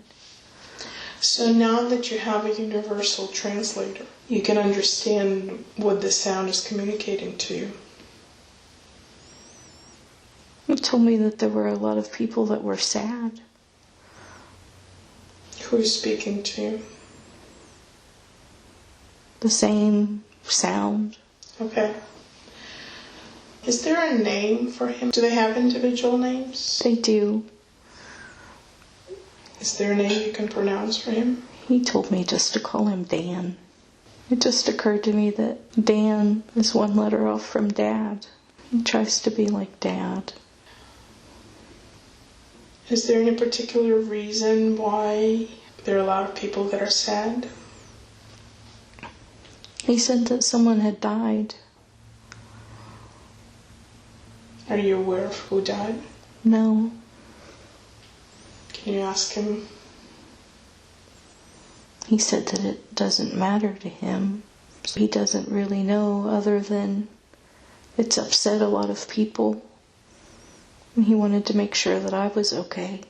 Speaker 1: So now that you have a universal translator, you can understand what the sound is communicating to you.
Speaker 2: It told me that there were a lot of people that were sad.
Speaker 1: Who's speaking to you?
Speaker 2: The same sound.
Speaker 1: Okay. Is there a name for him? Do they have individual names?
Speaker 2: They do.
Speaker 1: Is there a name you can pronounce for him?
Speaker 2: He told me just to call him Dan. It just occurred to me that Dan is one letter off from Dad. He tries to be like Dad.
Speaker 1: Is there any particular reason why there are a lot of people that are sad?
Speaker 2: He said that someone had died.
Speaker 1: Are you aware of who died?
Speaker 2: No.
Speaker 1: Can you ask him?
Speaker 2: He said that it doesn't matter to him. He doesn't really know other than it's upset a lot of people. And he wanted to make sure that I was okay.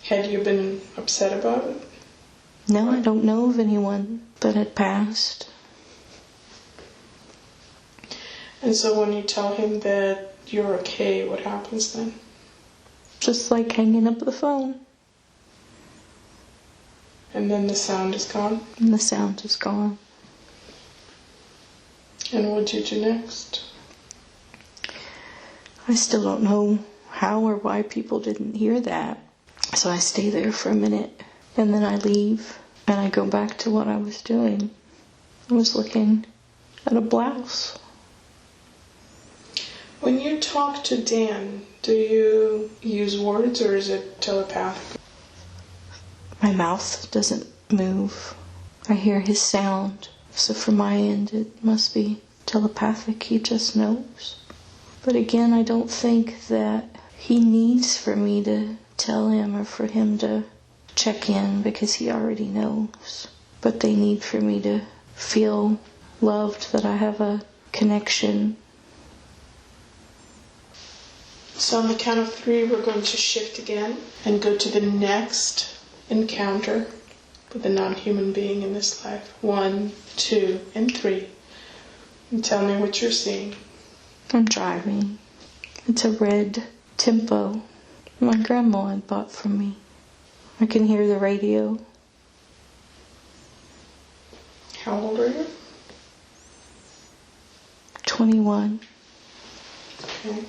Speaker 1: Had you been upset about it?
Speaker 2: No, I don't know of anyone that had passed.
Speaker 1: And so when you tell him that you're okay, what happens then?
Speaker 2: Just like hanging up the phone.
Speaker 1: And then the sound is gone?
Speaker 2: And the sound is gone.
Speaker 1: And what did you do next?
Speaker 2: I still don't know how or why people didn't hear that. So I stay there for a minute, and then I leave, and I go back to what I was doing. I was looking at a blouse.
Speaker 1: When you talk to Dan, do you use words or is it telepathic?
Speaker 2: My mouth doesn't move. I hear his sound. So from my end, it must be telepathic. He just knows. But again, I don't think that he needs for me to tell him or for him to check in, because he already knows. But they need for me to feel loved, that I have a connection.
Speaker 1: So on the count of 3, we're going to shift again and go to the next encounter with a non-human being in this life. 1, 2, and 3. And tell me what you're seeing.
Speaker 2: I'm driving. It's a red Tempo my grandma had bought for me. I can hear the radio.
Speaker 1: How old are you?
Speaker 2: 21.
Speaker 1: Okay.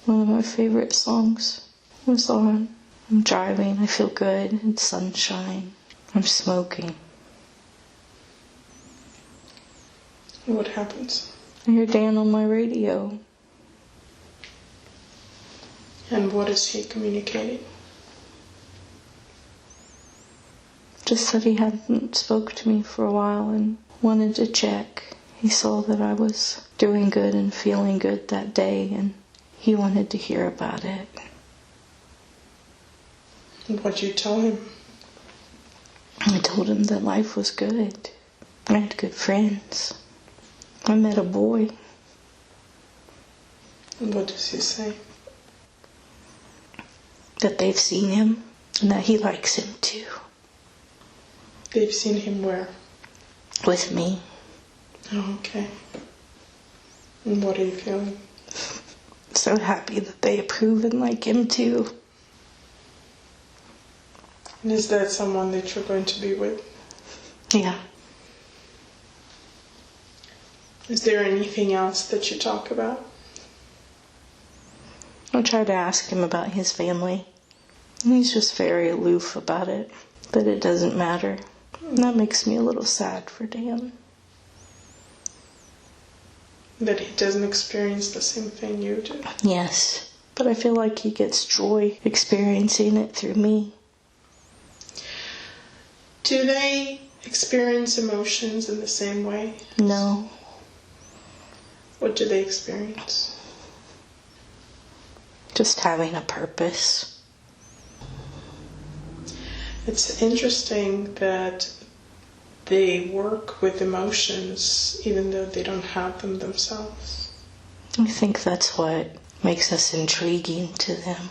Speaker 2: One of my favorite songs was on. I'm driving. I feel good. It's sunshine. I'm smoking.
Speaker 1: What happens?
Speaker 2: I hear Dan on my radio.
Speaker 1: And what is he communicating?
Speaker 2: Just that he hadn't spoke to me for a while and wanted to check. He saw that I was doing good and feeling good that day, and he wanted to hear about it.
Speaker 1: And what did you tell him?
Speaker 2: I told him that life was good. I had good friends. I met a boy.
Speaker 1: And what does he say?
Speaker 2: That they've seen him and that he likes him too.
Speaker 1: They've seen him where?
Speaker 2: With me.
Speaker 1: Oh, okay. And what are you feeling?
Speaker 2: So happy that they approve and like him too.
Speaker 1: And is that someone that you're going to be with?
Speaker 2: Yeah.
Speaker 1: Is there anything else that you talk about?
Speaker 2: I tried to ask him about his family. And he's just very aloof about it. That it doesn't matter. And that makes me a little sad for Dan.
Speaker 1: That he doesn't experience the same thing you do?
Speaker 2: Yes. But I feel like he gets joy experiencing it through me.
Speaker 1: Do they experience emotions in the same way?
Speaker 2: No.
Speaker 1: What do they experience?
Speaker 2: Just having a purpose.
Speaker 1: It's interesting that they work with emotions even though they don't have them themselves.
Speaker 2: I think that's what makes us intriguing to them.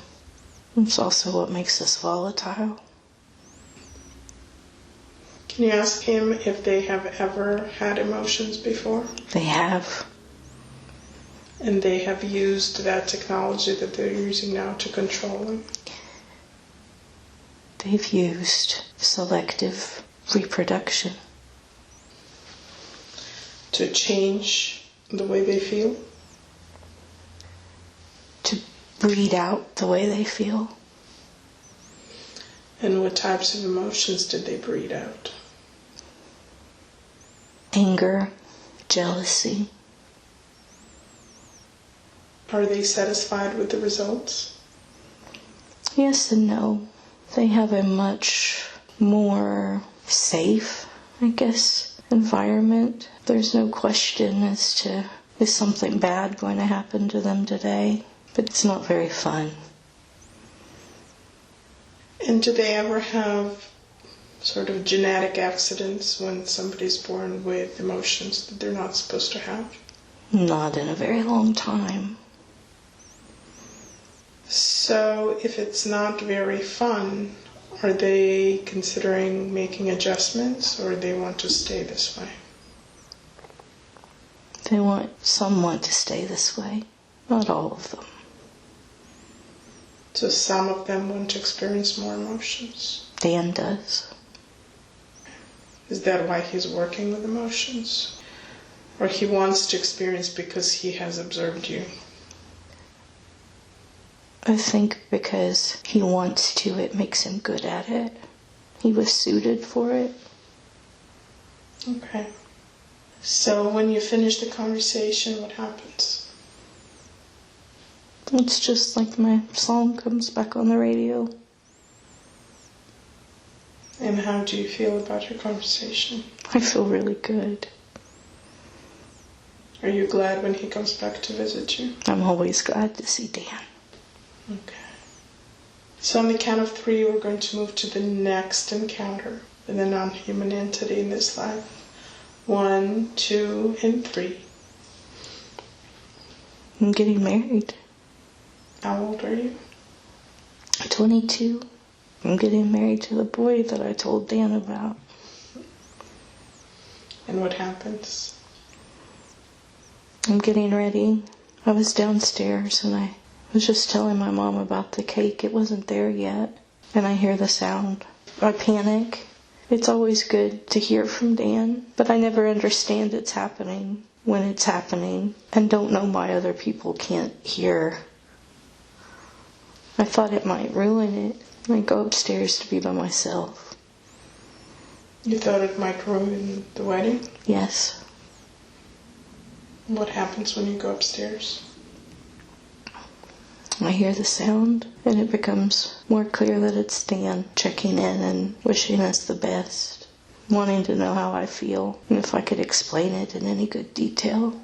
Speaker 2: It's also what makes us volatile.
Speaker 1: Can you ask him if they have ever had emotions before?
Speaker 2: They have.
Speaker 1: And they have used that technology that they're using now to control them?
Speaker 2: They've used selective reproduction.
Speaker 1: To change the way they feel?
Speaker 2: To breed out the way they feel.
Speaker 1: And what types of emotions did they breed out?
Speaker 2: Anger, jealousy.
Speaker 1: Are they satisfied with the results?
Speaker 2: Yes and no. They have a much more safe, I guess, environment. There's no question as to is something bad going to happen to them today? But it's not very fun.
Speaker 1: And do they ever have sort of genetic accidents when somebody's born with emotions that they're not supposed to have?
Speaker 2: Not in a very long time.
Speaker 1: So if it's not very fun, are they considering making adjustments, or they want to stay this way?
Speaker 2: Some want to stay this way. Not all of them.
Speaker 1: So some of them want to experience more emotions.
Speaker 2: Dan does.
Speaker 1: Is that why he's working with emotions? Or he wants to experience because he has observed you?
Speaker 2: I think because he wants to, it makes him good at it. He was suited for it.
Speaker 1: Okay. So when you finish the conversation, what happens?
Speaker 2: It's just like my song comes back on the radio.
Speaker 1: And how do you feel about your conversation?
Speaker 2: I feel really good.
Speaker 1: Are you glad when he comes back to visit you?
Speaker 2: I'm always glad to see Dan.
Speaker 1: Okay. So on the count of 3, we're going to move to the next encounter with a non-human entity in this life. 1, 2, and 3.
Speaker 2: I'm getting married.
Speaker 1: How old are you?
Speaker 2: 22. I'm getting married to the boy that I told Dan about.
Speaker 1: And what happens?
Speaker 2: I'm getting ready. I was downstairs and I was just telling my mom about the cake. It wasn't there yet. And I hear the sound. I panic. It's always good to hear from Dan, but I never understand it's happening when it's happening and don't know why other people can't hear. I thought it might ruin it. I go upstairs to be by myself.
Speaker 1: You thought it might ruin the wedding?
Speaker 2: Yes.
Speaker 1: What happens when you go upstairs?
Speaker 2: I hear the sound, and it becomes more clear that it's Dan checking in and wishing us the best, wanting to know how I feel, and if I could explain it in any good detail.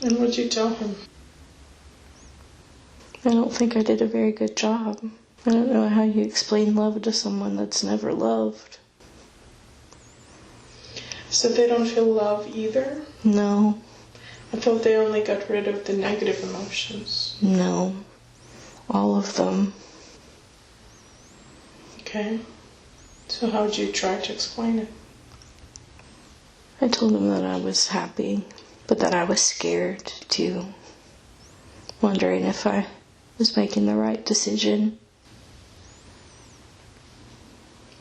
Speaker 1: And what'd you tell him?
Speaker 2: I don't think I did a very good job. I don't know how you explain love to someone that's never loved.
Speaker 1: So they don't feel love either?
Speaker 2: No.
Speaker 1: I thought they only got rid of the negative emotions.
Speaker 2: No. All of them.
Speaker 1: Okay. So how did you try to explain it?
Speaker 2: I told him that I was happy, but that I was scared too. Wondering if I was making the right decision.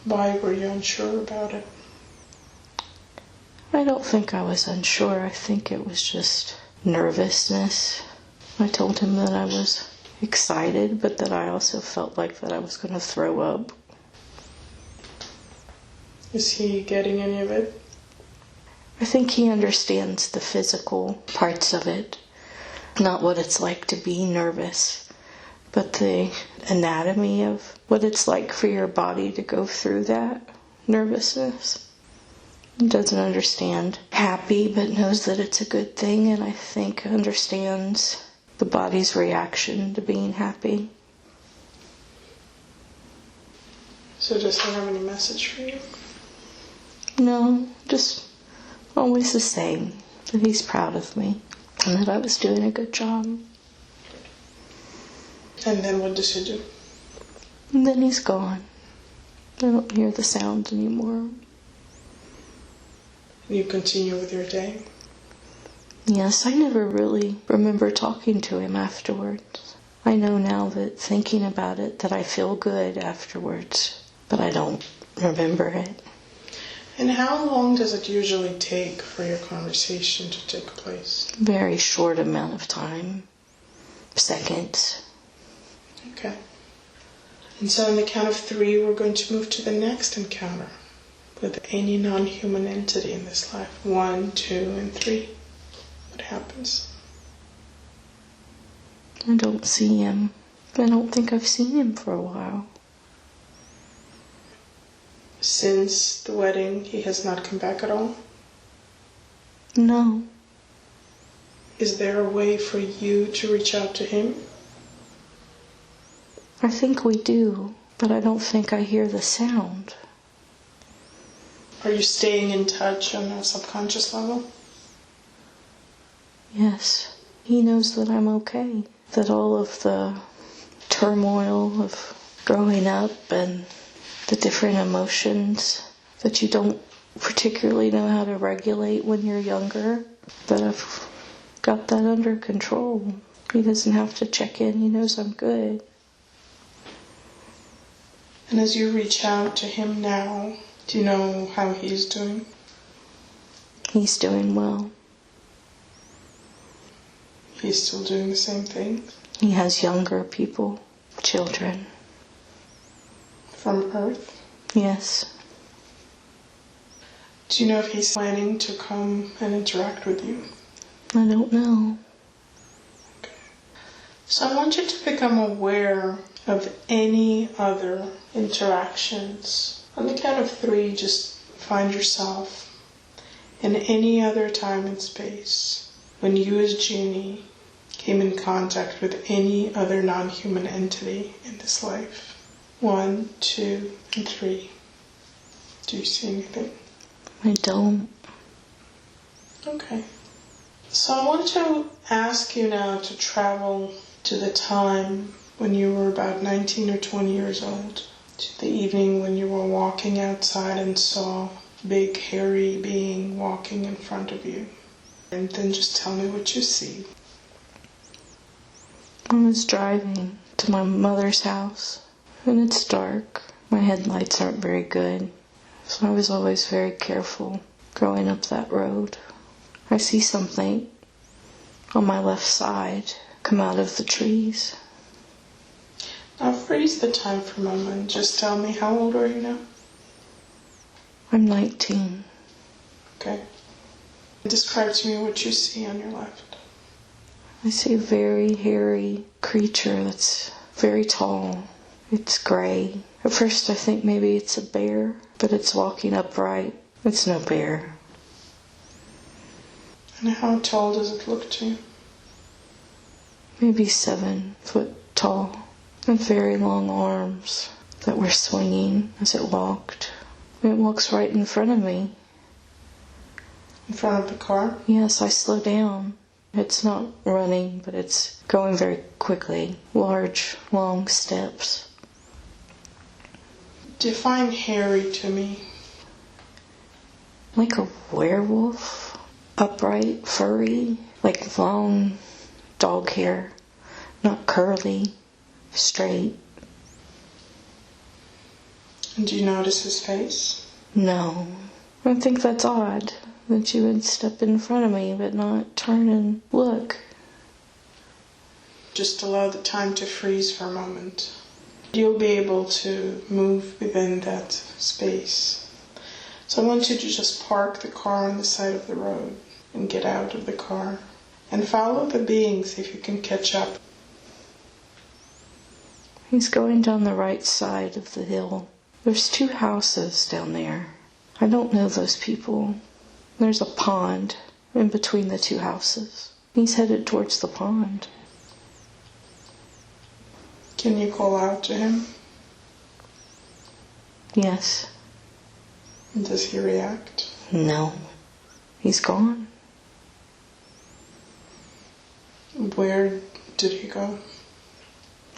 Speaker 1: Why were you unsure about it?
Speaker 2: I don't think I was unsure. I think it was just nervousness. I told him that I was excited, but that I also felt like that I was going to throw up.
Speaker 1: Is he getting any of it?
Speaker 2: I think he understands the physical parts of it. Not what it's like to be nervous, but the anatomy of what it's like for your body to go through that nervousness. He doesn't understand happy, but knows that it's a good thing, and I think understands the body's reaction to being happy.
Speaker 1: So does he have any message for you?
Speaker 2: No, just always the same, that he's proud of me and that I was doing a good job.
Speaker 1: And then what does he do?
Speaker 2: And then he's gone. I don't hear the sound anymore.
Speaker 1: You continue with your day?
Speaker 2: Yes, I never really remember talking to him afterwards. I know now that thinking about it that I feel good afterwards, but I don't remember it.
Speaker 1: And how long does it usually take for your conversation to take place?
Speaker 2: Very short amount of time. Seconds.
Speaker 1: Okay. And so on the count of 3, we're going to move to the next encounter with any non-human entity in this life. 1, 2, and 3. What happens?
Speaker 2: I don't see him. I don't think I've seen him for a while.
Speaker 1: Since the wedding, he has not come back at all?
Speaker 2: No.
Speaker 1: Is there a way for you to reach out to him?
Speaker 2: I think we do, but I don't think I hear the sound.
Speaker 1: Are you staying in touch on a subconscious level?
Speaker 2: Yes. He knows that I'm okay. That all of the turmoil of growing up and the different emotions that you don't particularly know how to regulate when you're younger, that I've got that under control. He doesn't have to check in. He knows I'm good.
Speaker 1: And as you reach out to him now, do you know how he's doing?
Speaker 2: He's doing well.
Speaker 1: He's still doing the same thing?
Speaker 2: He has younger people, children.
Speaker 1: From Earth?
Speaker 2: Yes.
Speaker 1: Do you know if he's planning to come and interact with you?
Speaker 2: I don't know.
Speaker 1: Okay. So I want you to become aware of any other interactions. On the count of 3, just find yourself in any other time and space when you as Jeanie came in contact with any other non-human entity in this life. 1, 2, and 3. Do you see anything?
Speaker 2: I don't.
Speaker 1: Okay. So I want to ask you now to travel to the time when you were about 19 or 20 years old, to the evening when you were walking outside and saw a big hairy being walking in front of you. And then just tell me what you see.
Speaker 2: I was driving to my mother's house, and it's dark. My headlights aren't very good, so I was always very careful going up that road. I see something on my left side come out of the trees.
Speaker 1: Now freeze the time for a moment. Just tell me, how old are you now?
Speaker 2: I'm 19.
Speaker 1: Okay. Describe to me what you see on your left.
Speaker 2: I see a very hairy creature that's very tall. It's gray. At first I think maybe it's a bear, but it's walking upright. It's no bear.
Speaker 1: And how tall does it look to you?
Speaker 2: Maybe 7 foot tall. And very long arms that were swinging as it walked. It walks right in front of me.
Speaker 1: In front of the car?
Speaker 2: Yes, I slow down. It's not running, but it's going very quickly. Large, long steps.
Speaker 1: Define hairy to me.
Speaker 2: Like a werewolf. Upright, furry, like long dog hair. Not curly, straight.
Speaker 1: And do you notice his face?
Speaker 2: No. I think that's odd that you would step in front of me but not turn and look.
Speaker 1: Just allow the time to freeze for a moment. You'll be able to move within that space. So I want you to just park the car on the side of the road and get out of the car and follow the being, see if you can catch up.
Speaker 2: He's going down the right side of the hill. There's 2 houses down there. I don't know those people. There's a pond in between the 2 houses. He's headed towards the pond.
Speaker 1: Can you call out to him?
Speaker 2: Yes.
Speaker 1: And does he react?
Speaker 2: No. He's gone.
Speaker 1: Where did he go?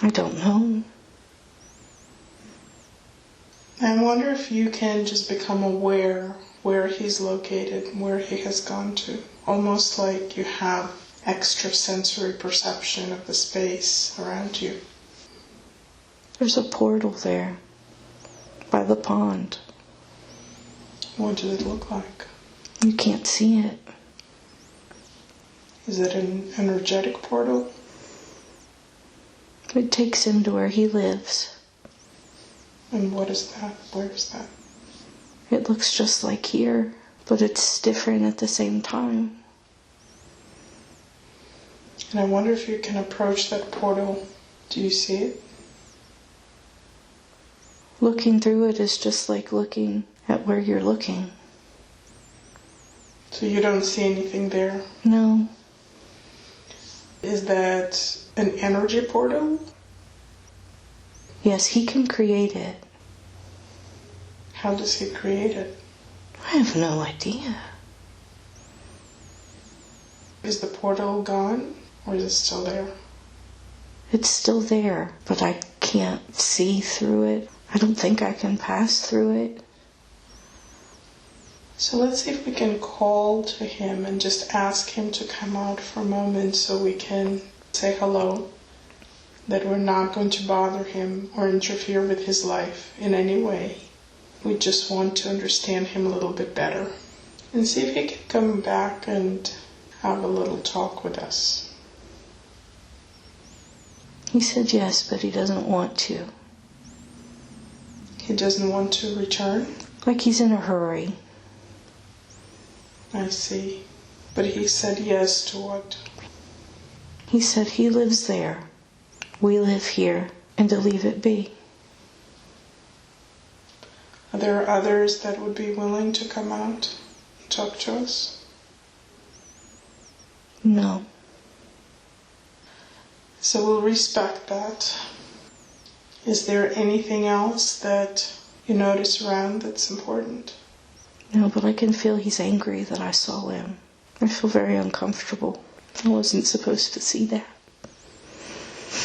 Speaker 2: I don't know.
Speaker 1: I wonder if you can just become aware where he's located, where he has gone to. Almost like you have extrasensory perception of the space around you.
Speaker 2: There's a portal there, by the pond.
Speaker 1: What does it look like?
Speaker 2: You can't see it.
Speaker 1: Is it an energetic portal?
Speaker 2: It takes him to where he lives.
Speaker 1: And what is that? Where is that?
Speaker 2: It looks just like here, but it's different at the same time.
Speaker 1: And I wonder if you can approach that portal. Do you see it?
Speaker 2: Looking through it is just like looking at where you're looking.
Speaker 1: So you don't see anything there?
Speaker 2: No.
Speaker 1: Is that an energy portal?
Speaker 2: Yes, he can create it.
Speaker 1: How does he create it?
Speaker 2: I have no idea.
Speaker 1: Is the portal gone, or is it still there?
Speaker 2: It's still there, but I can't see through it. I don't think I can pass through it.
Speaker 1: So let's see if we can call to him and just ask him to come out for a moment so we can say hello, that we're not going to bother him or interfere with his life in any way. We just want to understand him a little bit better and see if he can come back and have a little talk with us.
Speaker 2: He said yes, but he doesn't want to.
Speaker 1: He doesn't want to return?
Speaker 2: Like he's in a hurry.
Speaker 1: I see. But he said yes to what?
Speaker 2: He said he lives there, we live here, and to leave it be.
Speaker 1: Are there others that would be willing to come out and talk to us?
Speaker 2: No.
Speaker 1: So we'll respect that. Is there anything else that you notice around that's important?
Speaker 2: No, but I can feel he's angry that I saw him. I feel very uncomfortable. I wasn't supposed to see that.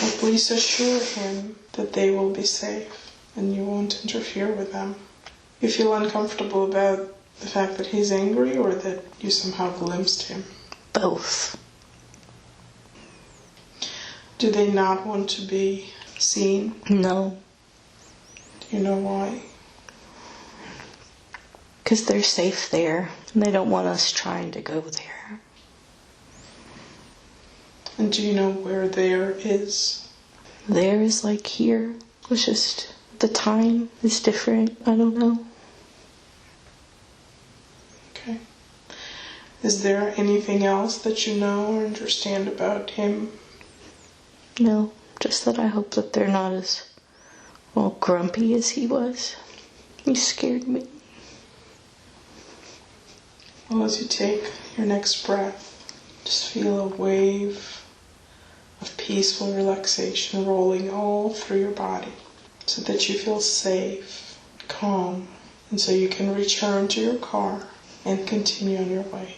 Speaker 1: Well, please assure him that they will be safe and you won't interfere with them. You feel uncomfortable about the fact that he's angry or that you somehow glimpsed him?
Speaker 2: Both.
Speaker 1: Do they not want to be seen?
Speaker 2: No.
Speaker 1: Do you know why?
Speaker 2: Because they're safe there, and they don't want us trying to go there.
Speaker 1: And do you know where there is?
Speaker 2: There is like here. It's just the time is different. I don't know.
Speaker 1: Okay. Is there anything else that you know or understand about him?
Speaker 2: No, just that I hope that they're not as all grumpy as he was. He scared me.
Speaker 1: Well, as you take your next breath, just feel a wave of peaceful relaxation rolling all through your body so that you feel safe, calm, and so you can return to your car and continue on your way.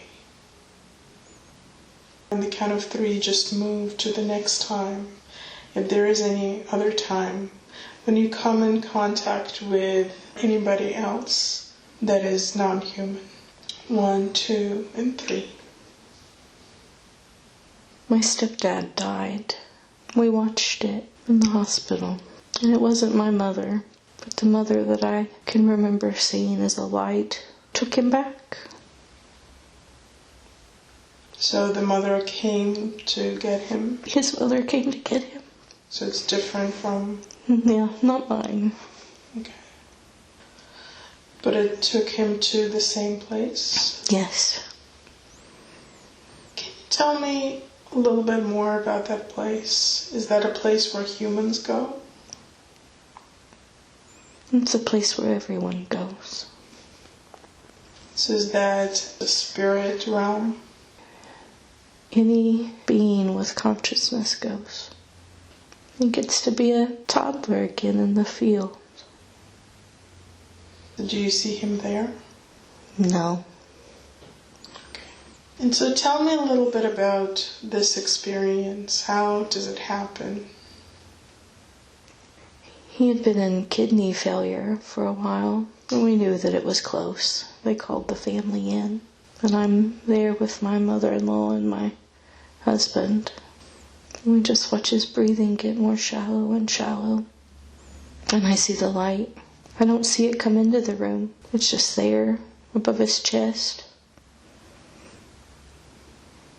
Speaker 1: On the count of 3, just move to the next time. If there is any other time when you come in contact with anybody else that is non-human. 1, 2, and 3.
Speaker 2: My stepdad died. We watched it in the hospital. And it wasn't my mother, but the mother that I can remember seeing as a light took him back.
Speaker 1: So the mother came to get him?
Speaker 2: His mother came to get him.
Speaker 1: So it's different from...
Speaker 2: Yeah, not mine.
Speaker 1: Okay. But it took him to the same place?
Speaker 2: Yes.
Speaker 1: Can you tell me a little bit more about that place? Is that a place where humans go?
Speaker 2: It's a place where everyone goes.
Speaker 1: So is that the spirit realm?
Speaker 2: Any being with consciousness goes. He gets to be a toddler again in the field.
Speaker 1: Do you see him there?
Speaker 2: No.
Speaker 1: Okay. And so tell me a little bit about this experience. How does it happen?
Speaker 2: He had been in kidney failure for a while, and we knew that it was close. They called the family in, and I'm there with my mother-in-law and my husband. We just watch his breathing get more shallow and shallow. And I see the light. I don't see it come into the room. It's just there, above his chest.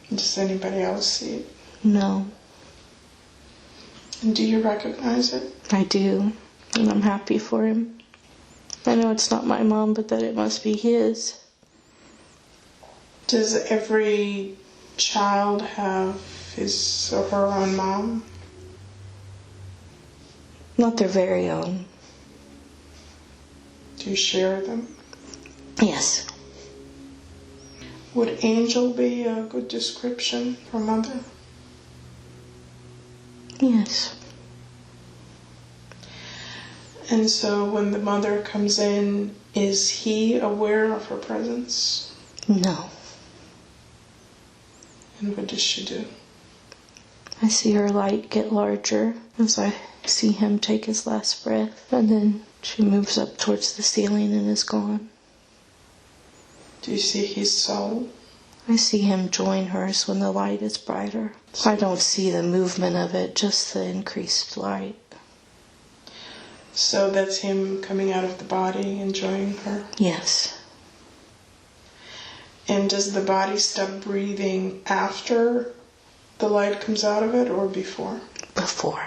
Speaker 1: Does anybody else see it?
Speaker 2: No.
Speaker 1: And do you recognize it?
Speaker 2: I do, and I'm happy for him. I know it's not my mom, but that it must be his.
Speaker 1: Does every child have his or her own mom?
Speaker 2: Not their very own.
Speaker 1: Do you share them?
Speaker 2: Yes.
Speaker 1: Would angel be a good description for mother?
Speaker 2: Yes.
Speaker 1: And so when the mother comes in, is he aware of her presence?
Speaker 2: No.
Speaker 1: And what does she do?
Speaker 2: I see her light get larger as I see him take his last breath, and then she moves up towards the ceiling and is gone.
Speaker 1: Do you see his soul?
Speaker 2: I see him join hers when the light is brighter. I don't see the movement of it, just the increased light.
Speaker 1: So that's him coming out of the body and joining her?
Speaker 2: Yes.
Speaker 1: And does the body stop breathing after the light comes out of it or before?
Speaker 2: Before.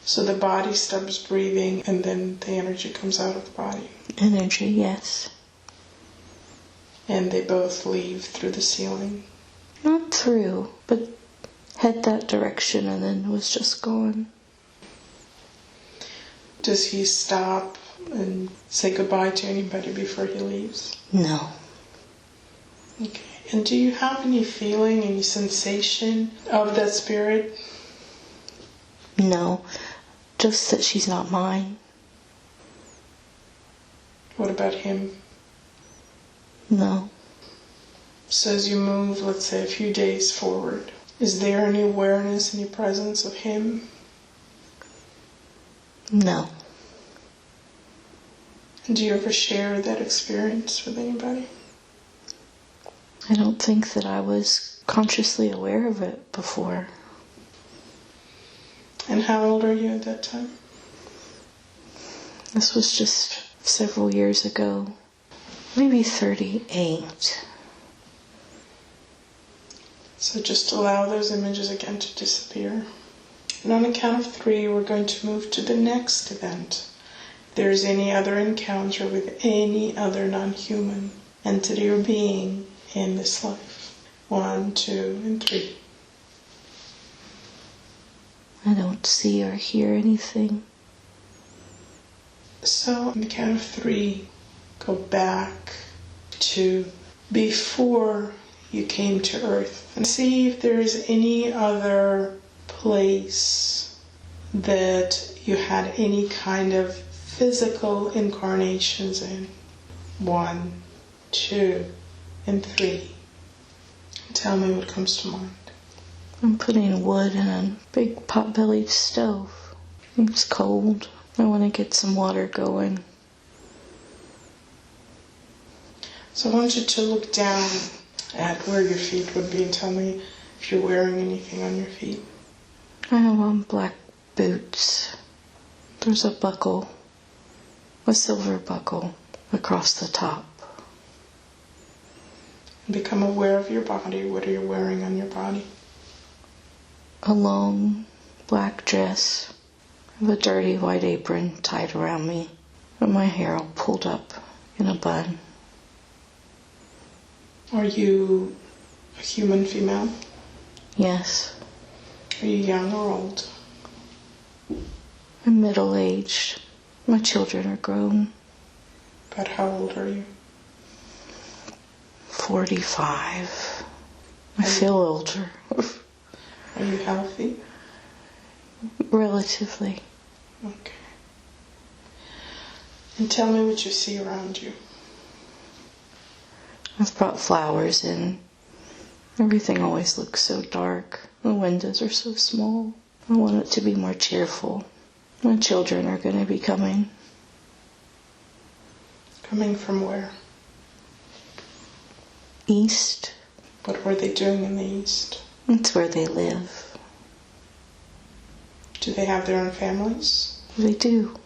Speaker 1: So the body stops breathing and then the energy comes out of the body?
Speaker 2: Energy, yes.
Speaker 1: And they both leave through the ceiling?
Speaker 2: Not through, but head that direction and then was just gone.
Speaker 1: Does he stop and say goodbye to anybody before he leaves?
Speaker 2: No.
Speaker 1: Okay. And do you have any feeling, any sensation of that spirit?
Speaker 2: No. Just that she's not mine.
Speaker 1: What about him?
Speaker 2: No.
Speaker 1: So as you move, let's say, a few days forward, is there any awareness, any presence of him?
Speaker 2: No.
Speaker 1: And do you ever share that experience with anybody?
Speaker 2: I don't think that I was consciously aware of it before.
Speaker 1: And how old are you at that time?
Speaker 2: This was just several years ago. Maybe 38.
Speaker 1: So just allow those images again to disappear. And on the count of 3, we're going to move to the next event. If there's any other encounter with any other non-human entity or being in this life. 1, 2, and 3.
Speaker 2: I don't see or hear anything.
Speaker 1: So on the count of 3, go back to before you came to Earth and see if there is any other place that you had any kind of physical incarnations in. 1, 2, and 3. Tell me what comes to mind.
Speaker 2: I'm putting wood in a big pot-bellied stove. It's cold. I want to get some water going.
Speaker 1: So I want you to look down at where your feet would be and tell me if you're wearing anything on your feet.
Speaker 2: I have on black boots. There's a buckle, a silver buckle, across the top.
Speaker 1: Become aware of your body. What are you wearing on your body?
Speaker 2: A long black dress. I have a dirty white apron tied around me, and my hair all pulled up in a bun.
Speaker 1: Are you a human female?
Speaker 2: Yes.
Speaker 1: Are you young or old?
Speaker 2: I'm middle-aged. My children are grown.
Speaker 1: About how old are you?
Speaker 2: 45. I feel older.
Speaker 1: Are you healthy?
Speaker 2: Relatively.
Speaker 1: Okay. And tell me what you see around you.
Speaker 2: I've brought flowers in. Everything always looks so dark. The windows are so small. I want it to be more cheerful. My children are going to be coming.
Speaker 1: Coming from where?
Speaker 2: East.
Speaker 1: What were they doing in the East?
Speaker 2: It's where they live.
Speaker 1: Do they have their own families?
Speaker 2: They do.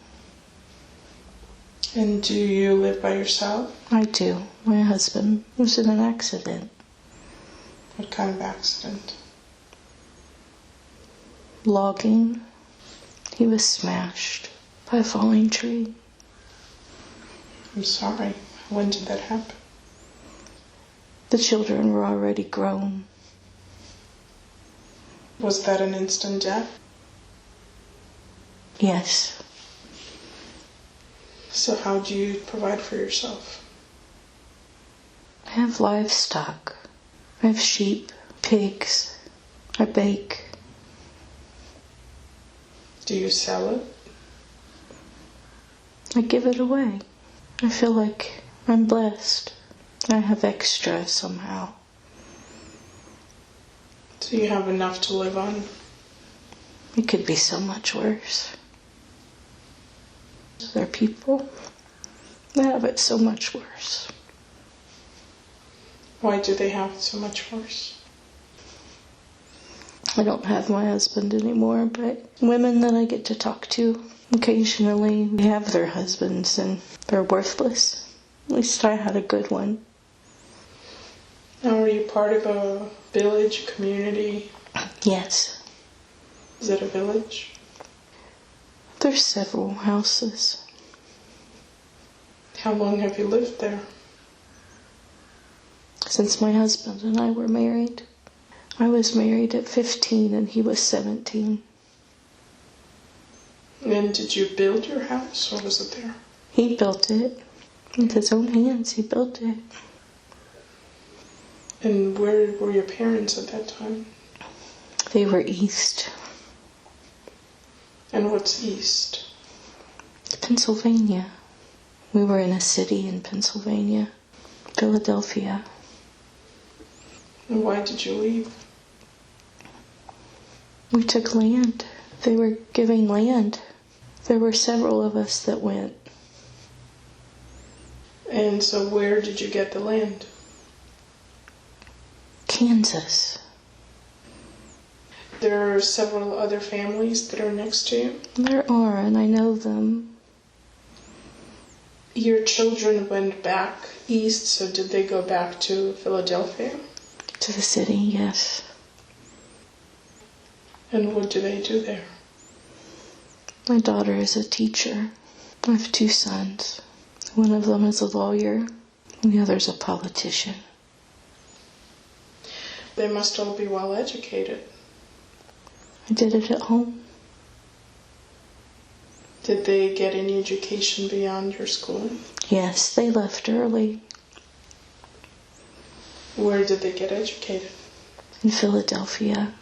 Speaker 1: And do you live by yourself?
Speaker 2: I do. My husband was in an accident.
Speaker 1: What kind of accident?
Speaker 2: Logging. He was smashed by a falling tree.
Speaker 1: I'm sorry. When did that happen?
Speaker 2: The children were already grown.
Speaker 1: Was that an instant death?
Speaker 2: Yes.
Speaker 1: So how do you provide for yourself?
Speaker 2: I have livestock. I have sheep, pigs. I bake.
Speaker 1: Do you sell it?
Speaker 2: I give it away. I feel like I'm blessed. I have extra somehow.
Speaker 1: So you have enough to live on?
Speaker 2: It could be so much worse. There are people that have it so much worse.
Speaker 1: Why do they have it so much worse?
Speaker 2: I don't have my husband anymore, but women that I get to talk to occasionally have their husbands and they're worthless. At least I had a good one.
Speaker 1: Now, are you part of a village, community?
Speaker 2: Yes.
Speaker 1: Is it a village?
Speaker 2: There's several houses.
Speaker 1: How long have you lived there?
Speaker 2: Since my husband and I were married. I was married at 15 and he was 17.
Speaker 1: And did you build your house, or was it there?
Speaker 2: He built it. With his own hands, he built it.
Speaker 1: And where were your parents at that time?
Speaker 2: They were east.
Speaker 1: And what's east?
Speaker 2: Pennsylvania. We were in a city in Pennsylvania, Philadelphia.
Speaker 1: And why did you leave?
Speaker 2: We took land. They were giving land. There were several of us that went.
Speaker 1: And so where did you get the land?
Speaker 2: Kansas.
Speaker 1: There are several other families that are next to you?
Speaker 2: There are, and I know them.
Speaker 1: Your children went back east, so did they go back to Philadelphia?
Speaker 2: To the city, yes.
Speaker 1: And what do they do there?
Speaker 2: My daughter is a teacher. I have 2 sons. One of them is a lawyer, and the other's a politician.
Speaker 1: They must all be well educated.
Speaker 2: I did it at home.
Speaker 1: Did they get any education beyond your school?
Speaker 2: Yes, they left early.
Speaker 1: Where did they get educated?
Speaker 2: In Philadelphia.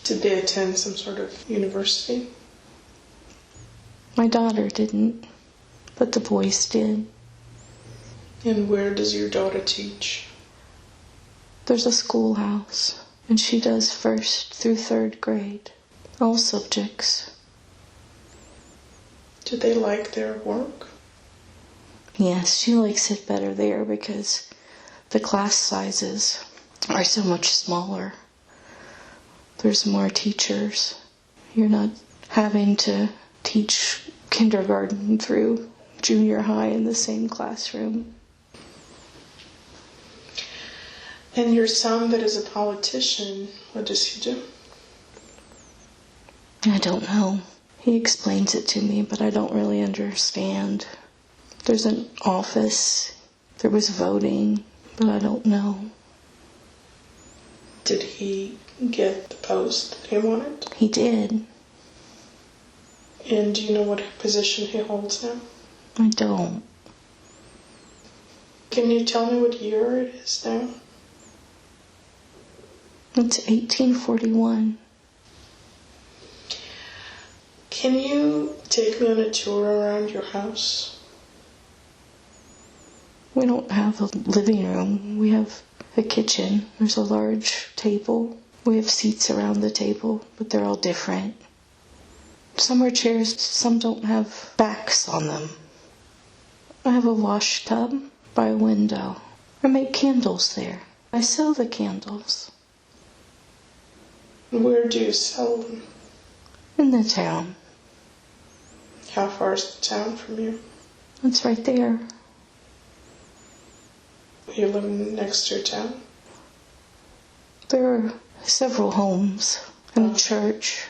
Speaker 1: Did they attend some sort of university?
Speaker 2: My daughter didn't, but the boys did.
Speaker 1: And where does your daughter teach?
Speaker 2: There's a schoolhouse, and she does 1st through 3rd grade, all subjects.
Speaker 1: Do they like their work?
Speaker 2: Yes, she likes it better there because the class sizes are so much smaller. There's more teachers. You're not having to teach kindergarten through junior high in the same classroom.
Speaker 1: And your son that is a politician, what does he do?
Speaker 2: I don't know. He explains it to me, but I don't really understand. There's an office. There was voting, but I don't know.
Speaker 1: Did he get the post that he wanted?
Speaker 2: He did.
Speaker 1: And do you know what position he holds now?
Speaker 2: I don't.
Speaker 1: Can you tell me what year it is now?
Speaker 2: It's 1841.
Speaker 1: Can you take me on a tour around your house?
Speaker 2: We don't have a living room. We have a kitchen. There's a large table. We have seats around the table, but they're all different. Some are chairs, some don't have backs on them. I have a wash tub by a window. I make candles there. I sell the candles.
Speaker 1: Where do you sell them?
Speaker 2: In the town.
Speaker 1: How far is the town from you?
Speaker 2: It's right there.
Speaker 1: You live next to a town?
Speaker 2: There are several homes and a church.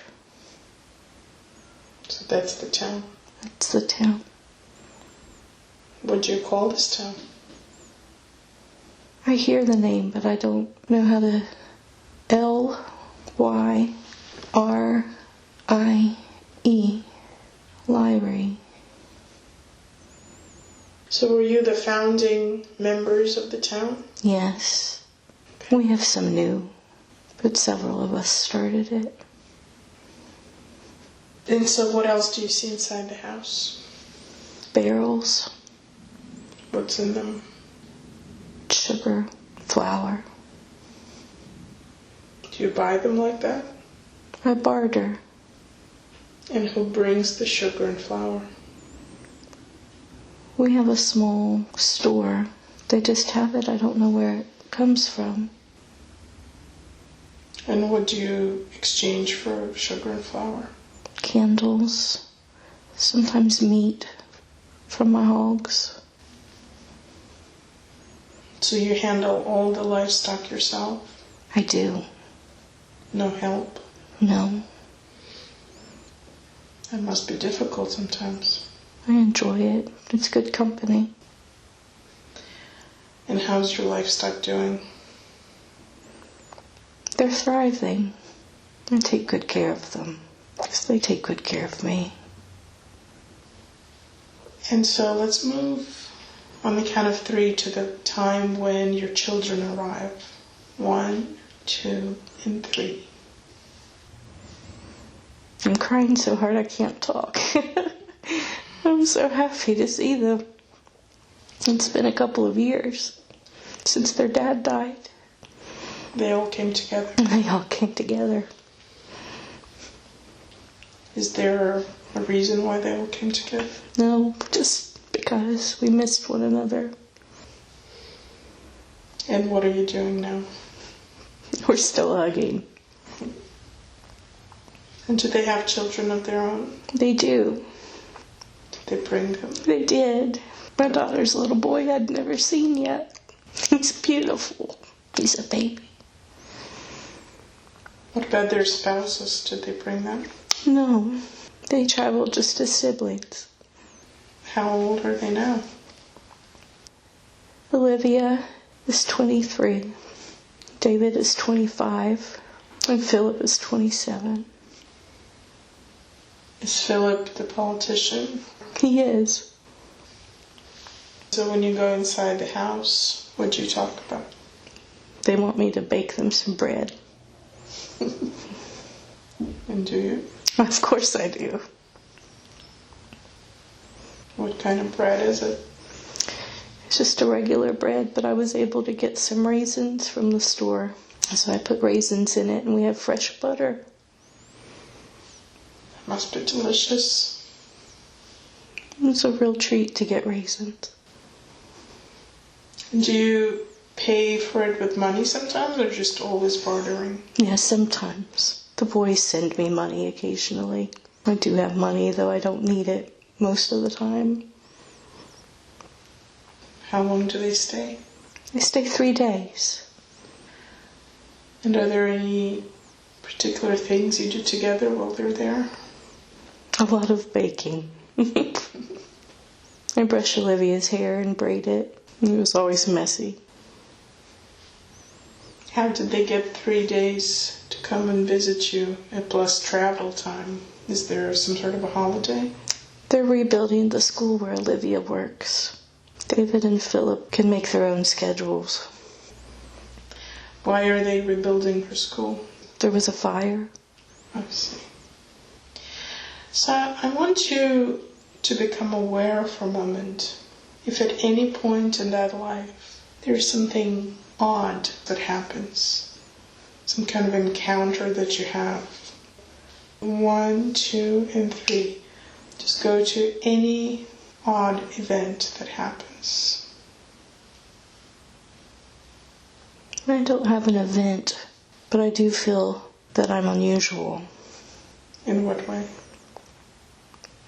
Speaker 1: So that's the town.
Speaker 2: That's the town.
Speaker 1: What do you call this town?
Speaker 2: I hear the name, but I don't know how to... Lyrie.
Speaker 1: So So were you the founding members of the town?
Speaker 2: Yes. We have some new, but several of us started it.
Speaker 1: And so what else do you see inside the house?
Speaker 2: Barrels.
Speaker 1: What's in them?
Speaker 2: Sugar, flour.
Speaker 1: Do you buy them like that?
Speaker 2: I barter.
Speaker 1: And who brings the sugar and flour?
Speaker 2: We have a small store. They just have it. I don't know where it comes from.
Speaker 1: And what do you exchange for sugar and flour?
Speaker 2: Candles. Sometimes meat from my hogs.
Speaker 1: So you handle all the livestock yourself?
Speaker 2: I do.
Speaker 1: No help?
Speaker 2: No.
Speaker 1: That must be difficult sometimes.
Speaker 2: I enjoy it. It's good company.
Speaker 1: And how's your livestock doing?
Speaker 2: They're thriving. I take good care of them, because they take good care of me.
Speaker 1: And so let's move on the count of 3 to the time when your children arrive. 1, 2, and 3.
Speaker 2: I'm crying so hard I can't talk. I'm so happy to see them. It's been a couple of years since their dad died.
Speaker 1: They all came together.
Speaker 2: They all came together.
Speaker 1: Is there a reason why they all came together?
Speaker 2: No, just because we missed one another.
Speaker 1: And what are you doing now?
Speaker 2: We're still hugging.
Speaker 1: And do they have children of their own?
Speaker 2: They do.
Speaker 1: Did they bring them?
Speaker 2: They did. My daughter's little boy I'd never seen yet. He's beautiful. He's a baby.
Speaker 1: What about their spouses? Did they bring them?
Speaker 2: No, they traveled just as siblings.
Speaker 1: How old are they now?
Speaker 2: Olivia is 23. David is 25. And Philip is 27.
Speaker 1: Is Philip the politician?
Speaker 2: He is.
Speaker 1: So when you go inside the house, what do you talk about?
Speaker 2: They want me to bake them some bread.
Speaker 1: And do you?
Speaker 2: Of course I do.
Speaker 1: What kind of bread is it?
Speaker 2: It's just a regular bread, but I was able to get some raisins from the store. So I put raisins in it, and we have fresh butter.
Speaker 1: It must be delicious.
Speaker 2: It's a real treat to get raisins.
Speaker 1: Do you pay for it with money sometimes, or just always bartering?
Speaker 2: Yeah, sometimes. The boys send me money occasionally. I do have money, though I don't need it most of the time.
Speaker 1: How long do they stay?
Speaker 2: They stay 3 days.
Speaker 1: And are there any particular things you do together while they're there?
Speaker 2: A lot of baking. I brush Olivia's hair and braid it. It was always messy.
Speaker 1: How did they get 3 days to come and visit you, and plus travel time? Is there some sort of a holiday?
Speaker 2: They're rebuilding the school where Olivia works. David and Philip can make their own schedules.
Speaker 1: Why are they rebuilding her school?
Speaker 2: There was a fire.
Speaker 1: I see. So I want you to become aware for a moment. If at any point in that life there's something odd that happens, some kind of encounter that you have. 1, 2, and 3. Just go to any odd event that happens.
Speaker 2: I don't have an event, but I do feel that I'm unusual.
Speaker 1: In what way?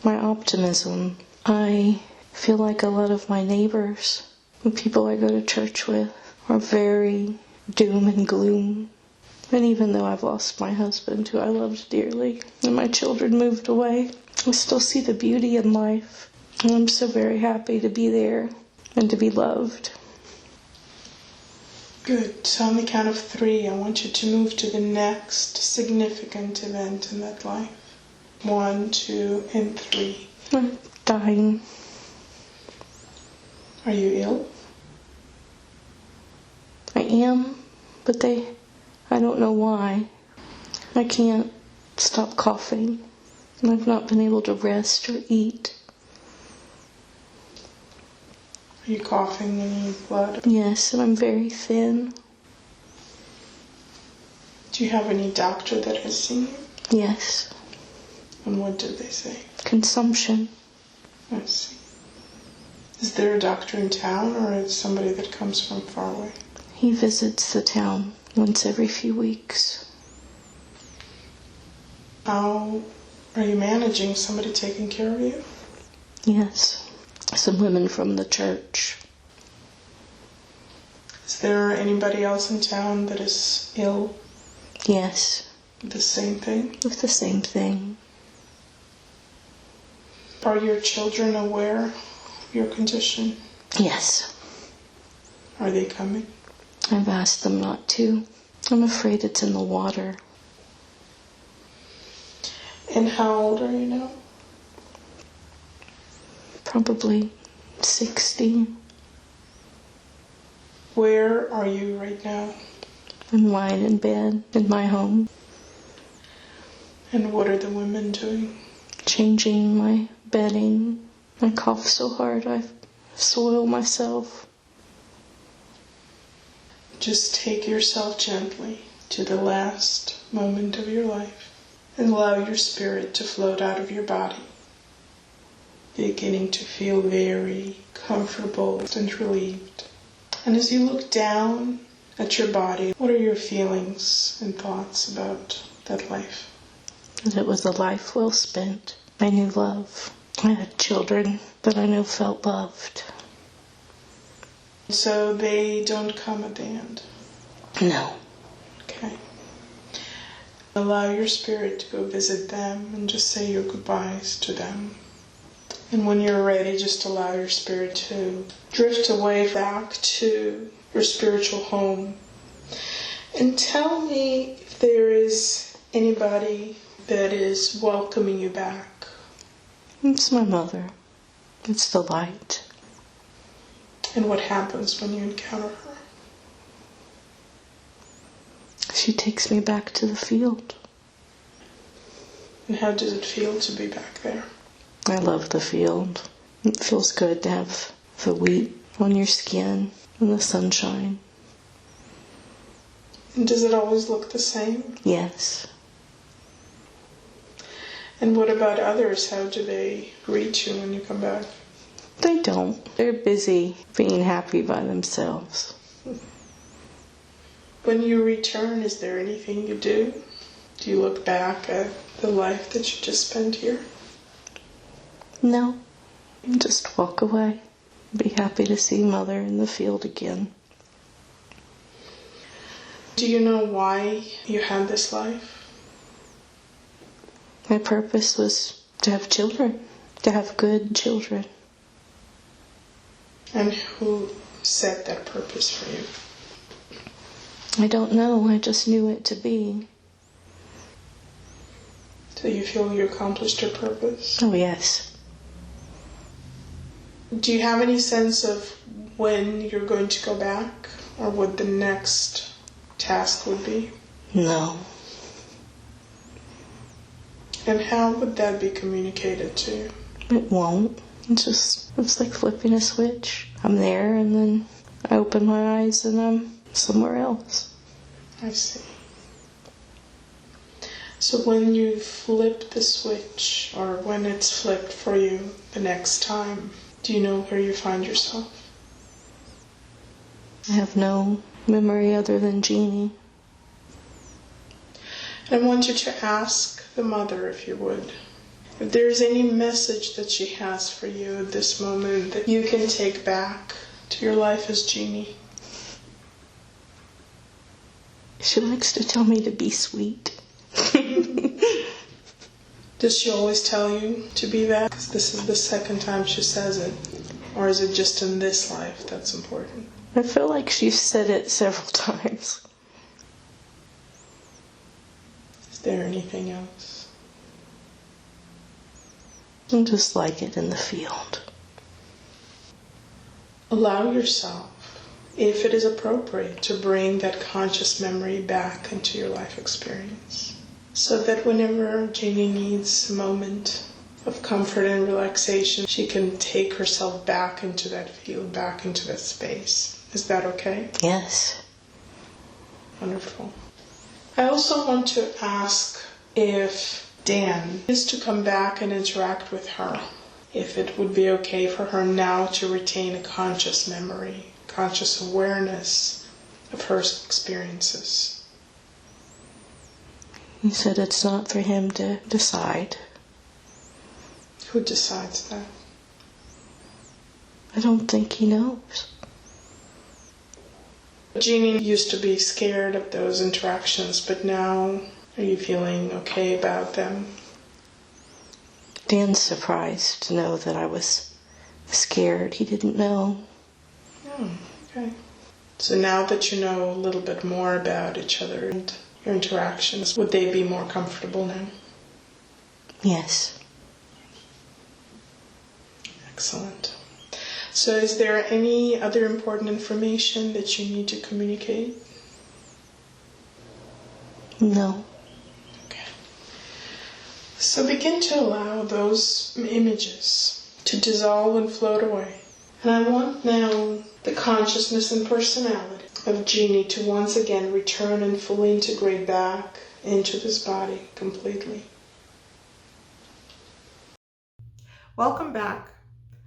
Speaker 2: My optimism. I feel like a lot of my neighbors, the people I go to church with, are very doom and gloom. And even though I've lost my husband, who I loved dearly, and my children moved away, I still see the beauty in life. And I'm so very happy to be there and to be loved.
Speaker 1: Good. So on the count of 3, I want you to move to the next significant event in that life. 1, 2, and 3.
Speaker 2: I'm dying.
Speaker 1: Are you ill?
Speaker 2: I am, but I don't know why. I can't stop coughing, and I've not been able to rest or eat.
Speaker 1: Are you coughing when you need blood?
Speaker 2: Yes, and I'm very thin.
Speaker 1: Do you have any doctor that has seen you?
Speaker 2: Yes.
Speaker 1: And what did they say?
Speaker 2: Consumption.
Speaker 1: I see. Is there a doctor in town, or is somebody that comes from far away?
Speaker 2: He visits the town once every few weeks.
Speaker 1: How are you managing? Somebody taking care of you?
Speaker 2: Yes. Some women from the church.
Speaker 1: Is there anybody else in town that is ill?
Speaker 2: Yes.
Speaker 1: The same thing?
Speaker 2: With the same thing.
Speaker 1: Are your children aware of your condition?
Speaker 2: Yes.
Speaker 1: Are they coming?
Speaker 2: I've asked them not to. I'm afraid it's in the water.
Speaker 1: And how old are you now?
Speaker 2: Probably 60.
Speaker 1: Where are you right now?
Speaker 2: I'm lying in bed in my home.
Speaker 1: And what are the women doing?
Speaker 2: Changing my bedding. I cough so hard I soil myself.
Speaker 1: Just take yourself gently to the last moment of your life and allow your spirit to float out of your body, beginning to feel very comfortable and relieved. And as you look down at your body, what are your feelings and thoughts about that life?
Speaker 2: That it was a life well spent. I knew love. I had children that I know felt loved.
Speaker 1: So they don't come at the end?
Speaker 2: No.
Speaker 1: Okay. Allow your spirit to go visit them and just say your goodbyes to them. And when you're ready, just allow your spirit to drift away back to your spiritual home. And tell me if there is anybody that is welcoming you back.
Speaker 2: It's my mother. It's the light.
Speaker 1: And what happens when you encounter her?
Speaker 2: She takes me back to the field.
Speaker 1: And how does it feel to be back there?
Speaker 2: I love the field. It feels good to have the wheat on your skin and the sunshine.
Speaker 1: And does it always look the same?
Speaker 2: Yes.
Speaker 1: And what about others? How do they greet you when you come back?
Speaker 2: They don't. They're busy being happy by themselves.
Speaker 1: When you return, is there anything you do? Do you look back at the life that you just spent here?
Speaker 2: No. Just walk away. Be happy to see Mother in the field again.
Speaker 1: Do you know why you had this life?
Speaker 2: My purpose was to have children, to have good children.
Speaker 1: And who set that purpose for you?
Speaker 2: I don't know, I just knew it to be.
Speaker 1: Do you feel you accomplished your purpose?
Speaker 2: Oh, yes.
Speaker 1: Do you have any sense of when you're going to go back, or what the next task would be?
Speaker 2: No.
Speaker 1: And how would that be communicated to you?
Speaker 2: It won't. It's like flipping a switch. I'm there and then I open my eyes and I'm somewhere else.
Speaker 1: I see. So when you flip the switch, or when it's flipped for you the next time, do you know where you find yourself?
Speaker 2: I have no memory other than Jeanie.
Speaker 1: And I want you to ask the mother, if you would, if there's any message that she has for you at this moment that you can take back to your life as Jeanie.
Speaker 2: She likes to tell me to be sweet.
Speaker 1: Does she always tell you to be that? Because this is the second time she says it. Or is it just in this life that's important?
Speaker 2: I feel like she's said it several times.
Speaker 1: Is there anything else?
Speaker 2: I just like it in the field.
Speaker 1: allow yourself, if it is appropriate, to bring that conscious memory back into your life experience. So that whenever Jeanie needs a moment of comfort and relaxation, she can take herself back into that field, back into that space. Is that okay?
Speaker 2: Yes.
Speaker 1: Wonderful. I also want to ask if Dan is to come back and interact with her, if it would be okay for her now to retain a conscious memory, conscious awareness of her experiences.
Speaker 2: He said it's not for him to decide.
Speaker 1: Who decides that?
Speaker 2: I don't think he knows.
Speaker 1: Jeanie used to be scared of those interactions, but now are you feeling okay about them?
Speaker 2: Dan's surprised to know that I was scared. He didn't know.
Speaker 1: Oh, okay. So now that you know a little bit more about each other and your interactions, would they be more comfortable now?
Speaker 2: Yes.
Speaker 1: Excellent. So is there any other important information that you need to communicate?
Speaker 2: No.
Speaker 1: Okay. So begin to allow those images to dissolve and float away. And I want now the consciousness and personality of Jeanie to once again return and fully integrate back into this body completely. Welcome back.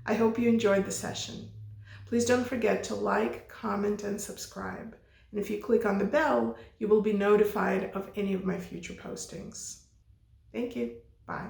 Speaker 1: I hope you enjoyed the session. Please don't forget to like, comment, and subscribe. And if you click on the bell, you will be notified of any of my future postings. Thank you. Bye.